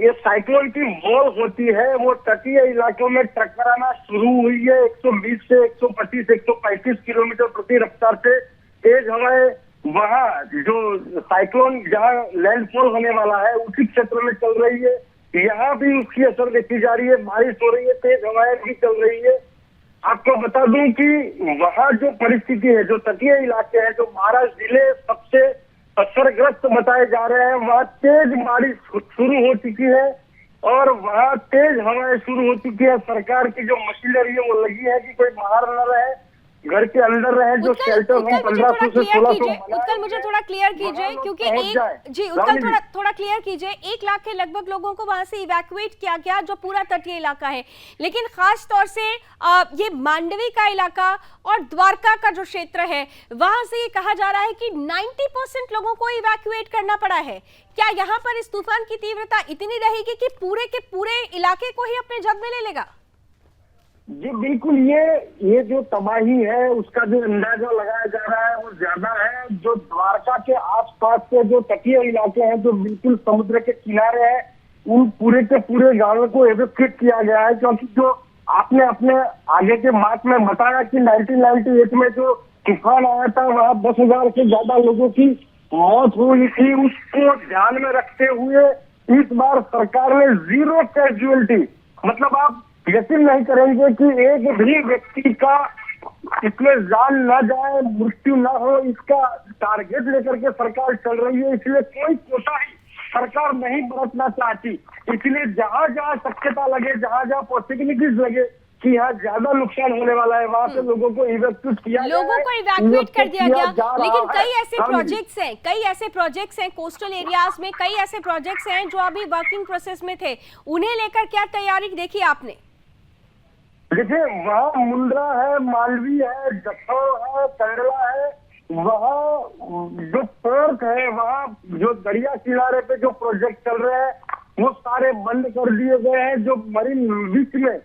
ये साइक्लोन की वॉल होती है वो तटीय इलाकों में टकराना शुरू हुई है। 120 से 125, 135 किलोमीटर प्रति रफ्तार से तेज हवाएं वहाँ जो साइक्लोन जहाँ लैंडफॉल होने वाला है उसी क्षेत्र में चल रही है। यहाँ भी उसकी असर देखी जा रही है, बारिश हो रही है, तेज हवाएं भी चल रही है। आपको बता दूं कि वहाँ जो परिस्थिति है, जो तटीय इलाके हैं, जो महाराष्ट्र जिले सबसे असरग्रस्त बताए जा रहे हैं, वहाँ तेज बारिश शुरू हो चुकी है और वहाँ तेज हवाएं शुरू हो चुकी है। सरकार की जो मशीनरी है वो लगी है कि कोई बाहर न रहे, घर के अंदर रहे। जो शेल्टर हो 1500 से 1600 उत्कल मुझे थोड़ा क्लियर कीजिए, क्योंकि उत्कल थोड़ा क्लियर कीजिए। 1 लाख के लगभग लोगों को वहां से इवैक्यूएट किया गया, जो पूरा तटीय इलाका है, लेकिन खास तौर से ये मांडवी का इलाका और द्वारका का जो क्षेत्र है वहां से ये कहा जा रहा है कि 90% लोगों को इवैक्यूएट करना पड़ा है। क्या यहाँ पर इस तूफान की तीव्रता इतनी रहेगी कि पूरे के पूरे इलाके को ही अपने जद में ले लेगा? जी बिल्कुल, ये जो तबाही है उसका जो अंदाजा लगाया जा रहा है वो ज्यादा है। जो द्वारका के आसपास के जो तटीय इलाके हैं, जो बिल्कुल समुद्र के किनारे हैं, उन पूरे के पूरे गांवों को एवैक्यूएट किया गया है, क्योंकि जो आपने अपने आगे के बात में बताया कि 1998 में जो तूफान आया था वहाँ 10,000 से ज्यादा लोगों की मौत हुई थी। उसको ध्यान में रखते हुए इस बार सरकार ने 0 कैजुअलिटी, मतलब आप यकीन नहीं करेंगे कि एक भी व्यक्ति का इसमें जान न जाए, मृत्यु न हो, इसका टारगेट लेकर के सरकार चल रही है। इसलिए कोई कोताही सरकार नहीं बरतना चाहती। इसलिए जहाँ जहाँ शक्यता लगे, जहाँ जहाँ पॉसिबिलिटीज लगे कि यहाँ ज्यादा नुकसान होने वाला है, वहाँ से लोगों को इवैक्यूएट किया गया, लोगों को इवैक्यूएट कर दिया गया। लेकिन कई ऐसे प्रोजेक्ट्स हैं कोस्टल एरियाज में, कई ऐसे प्रोजेक्ट्स हैं जो अभी वर्किंग प्रोसेस में थे, उन्हें लेकर क्या तैयारी देखी आपने? देखिए, वहाँ मुंद्रा है, मालवी है, जखौर है, कंडला है, वहाँ जो पोर्ट है, वहाँ जो दरिया किनारे पे जो प्रोजेक्ट चल रहे हैं वो सारे बंद कर दिए गए हैं। जो मरीन बीच में,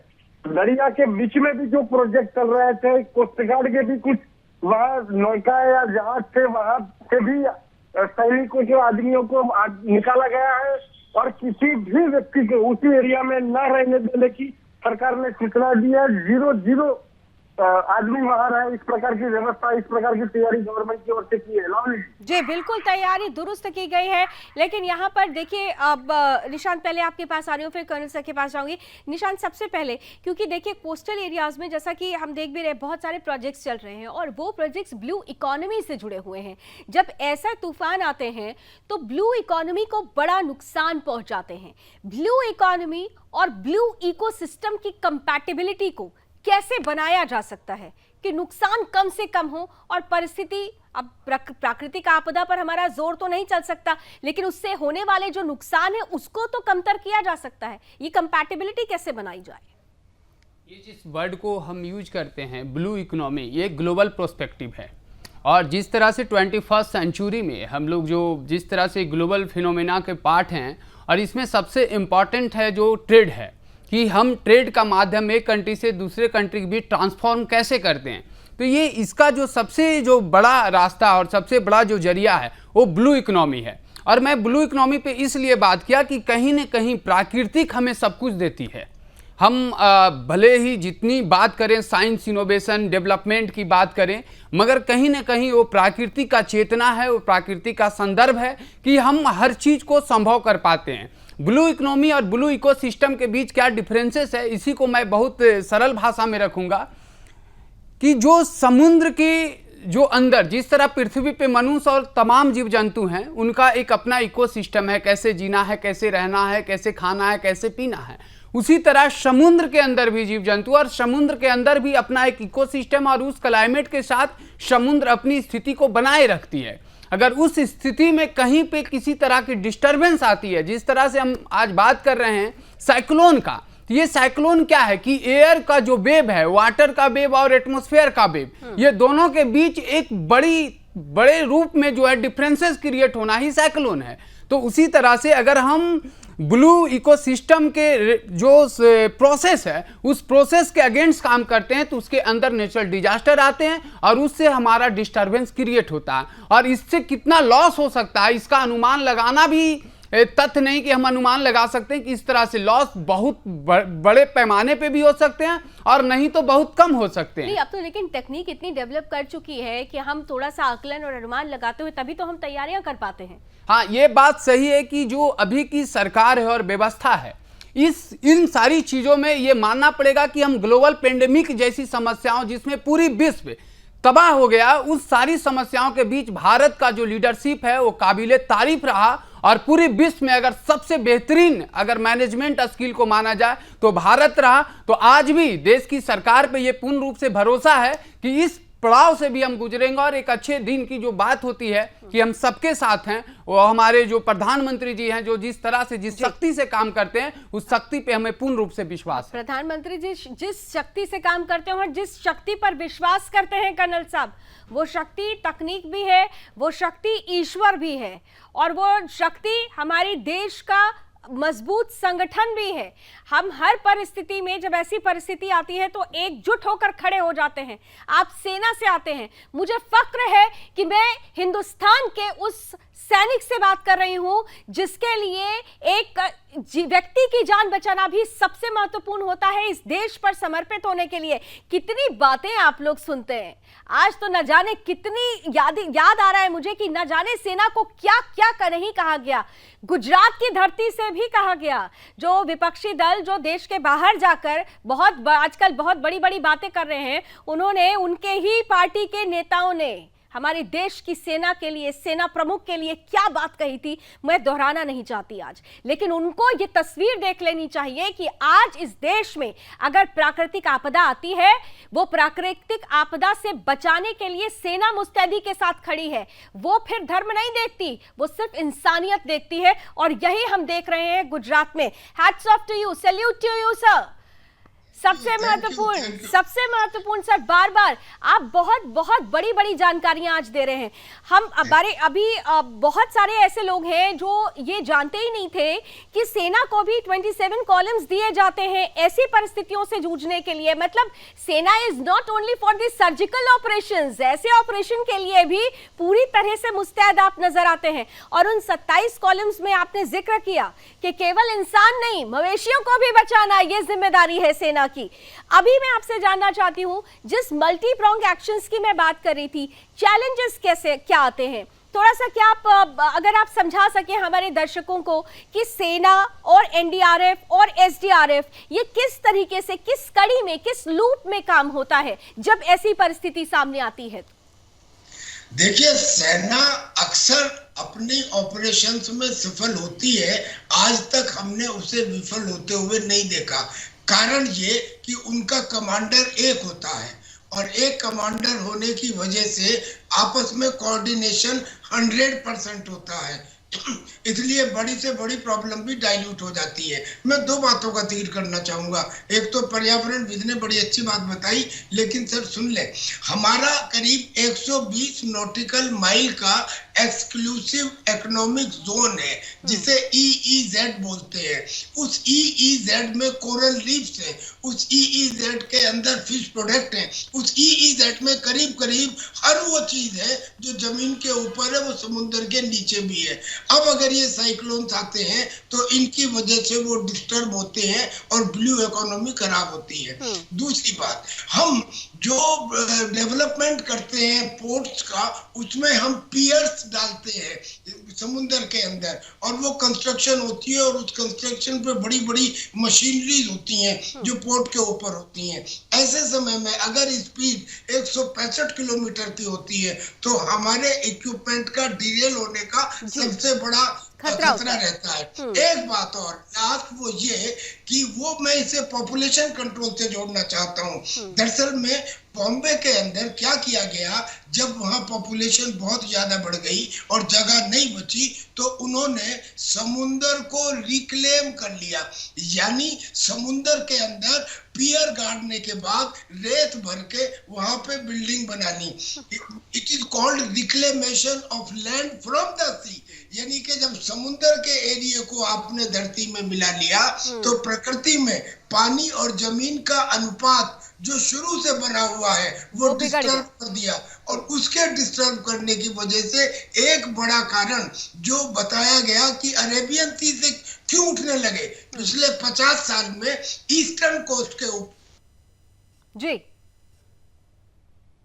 दरिया के बीच में भी जो प्रोजेक्ट चल रहे थे, कोस्ट गार्ड के भी कुछ वहाँ नौका या जहाज थे, वहाँ से भी सैनिकों के आदमियों को निकाला गया है और किसी भी व्यक्ति को उसी एरिया में न रहने देने की सरकार ने सूचना दी है। 0 आदमी वहां रहे, इस प्रकार की व्यवस्था, इस प्रकार की तैयारी गवर्नमेंट की ओर से की है। जी बिल्कुल, तैयारी दुरुस्त की गई है। लेकिन यहाँ पर देखिए, अब निशांत पहले आपके पास आ रही हूँ, फिर कर्नल सर के पास जाऊंगी। निशांत, सबसे पहले, क्योंकि देखिए कोस्टल एरियाज में जैसा कि हम देख भी रहे, बहुत सारे प्रोजेक्ट्स चल रहे हैं और वो प्रोजेक्ट्स ब्लू इकोनॉमी से जुड़े हुए हैं। जब ऐसा तूफान आते हैं तो ब्लू इकोनॉमी को बड़ा नुकसान पहुंचाते हैं। ब्लू इकोनॉमी और ब्लू इकोसिस्टम की कंपैटिबिलिटी को कैसे बनाया जा सकता है कि नुकसान कम से कम हो और परिस्थिति, अब प्राकृतिक आपदा पर हमारा जोर तो नहीं चल सकता, लेकिन उससे होने वाले जो नुकसान है उसको तो कमतर किया जा सकता है। ये कंपैटिबिलिटी कैसे बनाई जाए? ये जिस वर्ड को हम यूज करते हैं ब्लू इकोनॉमी, ये ग्लोबल प्रोस्पेक्टिव है और जिस तरह से 21st सेंचुरी में हम लोग जो जिस तरह से ग्लोबल फिनोमेना के पार्ट हैं और इसमें सबसे इम्पॉर्टेंट है जो ट्रेड है कि हम ट्रेड का माध्यम एक कंट्री से दूसरे कंट्री के बीच ट्रांसफॉर्म कैसे करते हैं। तो ये इसका जो सबसे जो बड़ा रास्ता और सबसे बड़ा जो जरिया है वो ब्लू इकोनॉमी है। और मैं ब्लू इकोनॉमी पे इसलिए बात किया कि कहीं न कहीं प्राकृतिक हमें सब कुछ देती है। हम भले ही जितनी बात करें साइंस, इनोवेशन, डेवलपमेंट की बात करें, मगर कहीं न कहीं वो प्राकृतिक का चेतना है, वो प्राकृतिक का संदर्भ है कि हम हर चीज़ को संभव कर पाते हैं। ब्लू इकोनॉमी और ब्लू इकोसिस्टम के बीच क्या डिफरेंसेस है, इसी को मैं बहुत सरल भाषा में रखूँगा कि जो समुद्र के जो अंदर जिस तरह पृथ्वी पे मनुष्य और तमाम जीव जंतु हैं, उनका एक अपना इकोसिस्टम है, कैसे जीना है, कैसे रहना है, कैसे खाना है, कैसे पीना है, उसी तरह समुद्र के अंदर भी जीव जंतु और समुद्र के अंदर भी अपना एक इकोसिस्टम और उस क्लाइमेट के साथ समुद्र अपनी स्थिति को बनाए रखती है। अगर उस स्थिति में कहीं पे किसी तरह की डिस्टरबेंस आती है, जिस तरह से हम आज बात कर रहे हैं साइक्लोन का, तो ये साइक्लोन क्या है कि एयर का जो वेव है, वाटर का वेव और एटमॉस्फेयर का वेव, ये दोनों के बीच एक बड़े रूप में जो है डिफरेंसेस क्रिएट होना ही साइक्लोन है। तो उसी तरह से अगर हम ब्लू इकोसिस्टम के जो प्रोसेस है उस प्रोसेस के अगेंस्ट काम करते हैं तो उसके अंदर नेचुरल डिजास्टर आते हैं और उससे हमारा डिस्टरबेंस क्रिएट होता है। और इससे कितना लॉस हो सकता है इसका अनुमान लगाना भी तथ्य नहीं कि हम अनुमान लगा सकते हैं कि इस तरह से लॉस बहुत बड़े पैमाने पे भी हो सकते हैं और नहीं तो बहुत कम हो सकते हैं। नहीं, अब तो लेकिन टेक्निक इतनी डेवलप कर चुकी है कि हम थोड़ा सा आकलन और अनुमान लगाते हुए तभी तो हम तैयारियां कर पाते हैं। हाँ, ये बात सही है कि जो अभी की सरकार है और व्यवस्था है, इन सारी चीजों में ये मानना पड़ेगा कि हम ग्लोबल पेंडेमिक जैसी समस्याओं जिसमें पूरी विश्व तबाह हो गया, उस सारी समस्याओं के बीच भारत का जो लीडरशिप है वो काबिले तारीफ रहा। और पूरे विश्व में अगर सबसे बेहतरीन अगर मैनेजमेंट स्किल को माना जाए तो भारत रहा। तो आज भी देश की सरकार पे ये पूर्ण रूप से भरोसा है कि इस पड़ाव से भी हम गुजरेंगे और एक अच्छे दिन की जो बात होती है कि हम सबके साथ हैं, वो हमारे जो प्रधानमंत्री जी हैं जो जिस तरह से जिस शक्ति से काम करते हैं उस शक्ति पे हमें पूर्ण रूप से विश्वास है। प्रधानमंत्री जी जिस शक्ति से काम करते हैं और जिस शक्ति पर विश्वास करते हैं कर्नल साहब, वो शक्ति तकनीक भी है, वो शक्ति ईश्वर भी है और वो शक्ति हमारे देश का मजबूत संगठन भी है। हम हर परिस्थिति में जब ऐसी परिस्थिति आती है तो एकजुट होकर खड़े हो जाते हैं। आप सेना से आते हैं, मुझे फक्र है कि मैं हिंदुस्तान के उस सैनिक से बात कर रही हूं जिसके लिए एक व्यक्ति की जान बचाना भी सबसे महत्वपूर्ण होता है इस देश पर समर्पित होने के लिए। कितनी बातें आप लोग सुनते हैं, आज तो न जाने कितनी याद आ रहा है मुझे कि न जाने सेना को क्या क्या नहीं कहा गया। गुजरात की धरती से भी कहा गया, जो विपक्षी दल जो देश के बाहर जाकर आजकल बहुत बड़ी बड़ी बातें कर रहे हैं, उन्होंने उनके ही पार्टी के नेताओं ने हमारे देश की सेना के लिए, सेना प्रमुख के लिए क्या बात कही थी मैं दोहराना नहीं चाहती आज, लेकिन उनको ये तस्वीर देख लेनी चाहिए कि आज इस देश में अगर प्राकृतिक आपदा आती है, वो प्राकृतिक आपदा से बचाने के लिए सेना मुस्तैदी के साथ खड़ी है। वो फिर धर्म नहीं देखती, वो सिर्फ इंसानियत देखती है और यही हम देख रहे हैं गुजरात में। Hats off to you, salute to you sir. सबसे महत्वपूर्ण सर, बार बार आप बहुत बड़ी जानकारियां आज दे रहे हैं। हम अभी बहुत सारे ऐसे लोग हैं जो ये जानते ही नहीं थे कि सेना को भी 27 कॉलम्स दिए जाते हैं ऐसी परिस्थितियों से जूझने के लिए। मतलब सेना is not only for the surgical operations, ऐसे ऑपरेशन के लिए भी पूरी तरह से मुस्तैद आप नजर आते हैं। और उन 27 कॉलम्स में आपने जिक्र किया कि केवल इंसान नहीं, मवेशियों को भी बचाना ये जिम्मेदारी है सेना की। अभी मैं आपसे जानना चाहती हूं, जिस मल्टी प्रोंग एक्शंस की मैं बात कर रही थी, चैलेंजेस क्या आते हैं, थोड़ा सा क्या अगर आप समझा सके हमारे दर्शकों को कि सेना और एनडीआरएफ और एसडीआरएफ ये किस तरीके से, किस कड़ी में, किस लूप में काम होता है जब ऐसी परिस्थिति सामने आती है। देखिए, सेना अक्सर अपनी ऑपरेशंस में सफल होती है, आज तक हमने उसे विफल होते हुए नहीं देखा। कारण ये कि उनका कमांडर एक होता है और एक कमांडर होने की वजह से आपस में कोऑर्डिनेशन 100% होता है, इसलिए बड़ी से बड़ी प्रॉब्लम भी डाइल्यूट हो जाती है। मैं दो बातों का जिक्र करना चाहूंगा। एक तो पर्यावरण विद ने बड़ी अच्छी बात बताई, लेकिन सर सुन ले, हमारा करीब 120 नॉटिकल माइल का एक्सक्लूसिव इकोनॉमिक जोन है जिसे EEZ बोलते हैं। उस EEZ में कोरल रीफ्स है, उस EEZ के अंदर फिश प्रोडक्ट है, उस EEZ में करीब करीब हर वो चीज है जो जमीन के ऊपर है वो समुद्र के नीचे भी है। अब अगर ये साइक्लोन्स आते हैं तो इनकी वजह से वो डिस्टर्ब होते हैं और ब्लू इकोनॉमी खराब होती है। दूसरी बात, हम जो डेवलपमेंट करते हैं पोर्ट्स का, उसमें हम पियर्स डालते हैं समुद्र के अंदर और वो कंस्ट्रक्शन होती है और उस कंस्ट्रक्शन पे बड़ी बड़ी मशीनरीज होती हैं जो पोर्ट के ऊपर होती हैं। ऐसे समय में अगर स्पीड 165 किलोमीटर की होती है तो हमारे इक्विपमेंट का डिरेल होने का सबसे बड़ा खतरा रहता है। एक बात और लास्ट वो ये कि वो मैं इसे पॉपुलेशन कंट्रोल से जोड़ना चाहता हूँ। दरअसल में बॉम्बे के अंदर क्या किया गया, जब वहां पॉपुलेशन बहुत ज्यादा बढ़ गई और जगह नहीं बची तो उन्होंने समुंदर को रिक्लेम कर लिया, यानी समुंदर के अंदर पियर गाड़ने के बाद रेत भर के वहां पे बिल्डिंग बनानी। It is called reclamation of land from the sea, यानी कि जब समुंदर के एरिया को आपने धरती में मिला लिया तो प्रकृति में पानी और जमीन का अनुपात जो शुरू से बना हुआ है वो डिस्टर्ब कर दिया, और उसके डिस्टर्ब करने की वजह से एक बड़ा कारण जो बताया गया कि अरेबियन सी से क्यों उठने लगे पिछले 50 साल में ईस्टर्न कोस्ट के ऊपर। जी,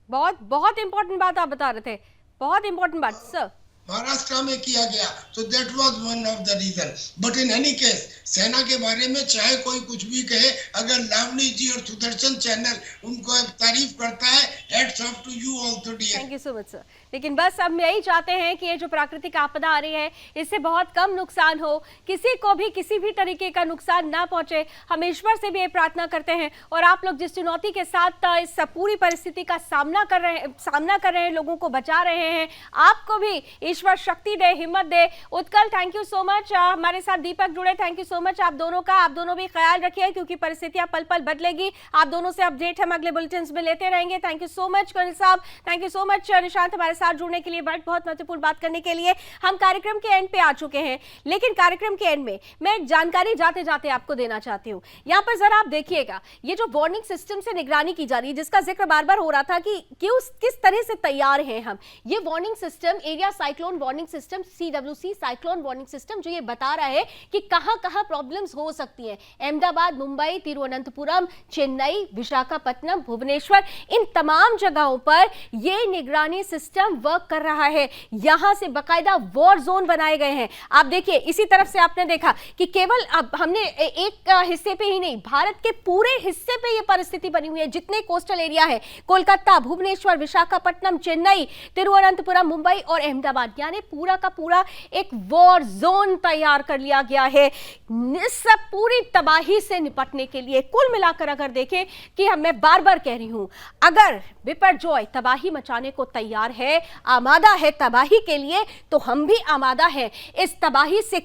बहुत बहुत इंपॉर्टेंट बात आप बता रहे थे, बहुत इंपॉर्टेंट बात सर। महाराष्ट्र में किया गया, तो that was one of the reason. But in any case सेना के बारे में चाहे कोई कुछ भी कहे, अगर लावणी जी और सुदर्शन चैनल उनको तारीफ करता है, hats off to you also dear. Thank you so much sir. लेकिन बस हम यही चाहते हैं कि ये जो प्राकृतिक आपदा आ रही है इससे बहुत कम नुकसान हो, किसी को भी किसी भी तरीके का नुकसान ना पहुंचे। हम ईश्वर से भी ये प्रार्थना करते हैं, और आप लोग जिस चुनौती के साथ इस पूरी परिस्थिति का सामना कर रहे हैं, लोगों को बचा रहे हैं, आपको भी ईश्वर शक्ति दे, हिम्मत दे। Utkal, thank you so much. हमारे साथ दीपक जुड़े, थैंक यू सो मच आप दोनों का। आप दोनों भी ख्याल रखिए क्योंकि परिस्थितियां पल पल बदलेगी। आप दोनों से अपडेट हम अगले बुलेटिन में लेते रहेंगे। Thank you so much colonel साहब, thank you so much Nishant हमारे साथ जुड़ने के लिए, बहुत महत्वपूर्ण बात करने के लिए। हम कार्यक्रम के एंड पे आ चुके हैं, लेकिन कार्यक्रम के एंड में मैं एक जानकारी जाते जाते आपको देना चाहती हूँ। यहाँ पर जरा आप देखिएगा, ये जो वार्निंग सिस्टम से निगरानी की जा रही है, जिसका जिक्र बार बार हो रहा था कि किस तरह से तैयार हैं हम, ये warning system area cyclone warning system, CWC cyclone warning system, जो ये बता रहा है कि कहां कहां प्रॉब्लम्स हो सकती हैं। अहमदाबाद, मुंबई, तिरुवनंतपुरम, चेन्नई, विशाखापट्टनम, भुवनेश्वर, इन तमाम जगहों पर ये निगरानी सिस्टम वर्क कर रहा है। यहां से बकायदा वॉर जोन बनाए गए हैं। आप देखिए, इसी तरफ से आपने देखा कि केवल अब हमने एक हिस्से पे ही नहीं, भारत के पूरे हिस्से पे ये परिस्थिति बनी हुई है। जितने कोस्टल एरिया है, कोलकाता, भुवनेश्वर, विशाखापट्टनम, चेन्नई, तिरुवनंतपुरम, मुंबई और अहमदाबाद, यानी पूरा का पूरा एक वॉर जोन तैयार कर लिया गया है इस सब पूरी तबाही से निपटने के लिए। कुल मिलाकर अगर देखें कि मैं बार बार कह रही हूं, अगर बिपरजॉय तबाही मचाने को तैयार है, आमादा है तबाही के लिए, तो हम भी आमादा हैं इस तबाही से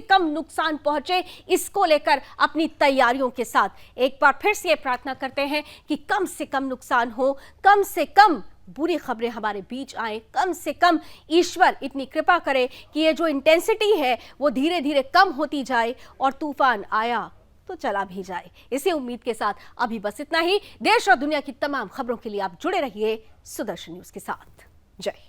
कम नुकसान पहुंचे, इसको लेकर अपनी तैयारियों के साथ एक बार फिर से प्रार्थना करते हैं कि कम से कम नुकसान हो, कम से कम बुरी खबरें हमारे बीच आए, कम से कम ईश्वर इतनी कृपा करे कि ये जो इंटेंसिटी है वो धीरे धीरे कम होती जाए और तूफान आया तो चला भी जाए। इसी उम्मीद के साथ अभी बस इतना ही। देश और दुनिया की तमाम खबरों के लिए आप जुड़े रहिए सुदर्शन न्यूज के साथ। जय।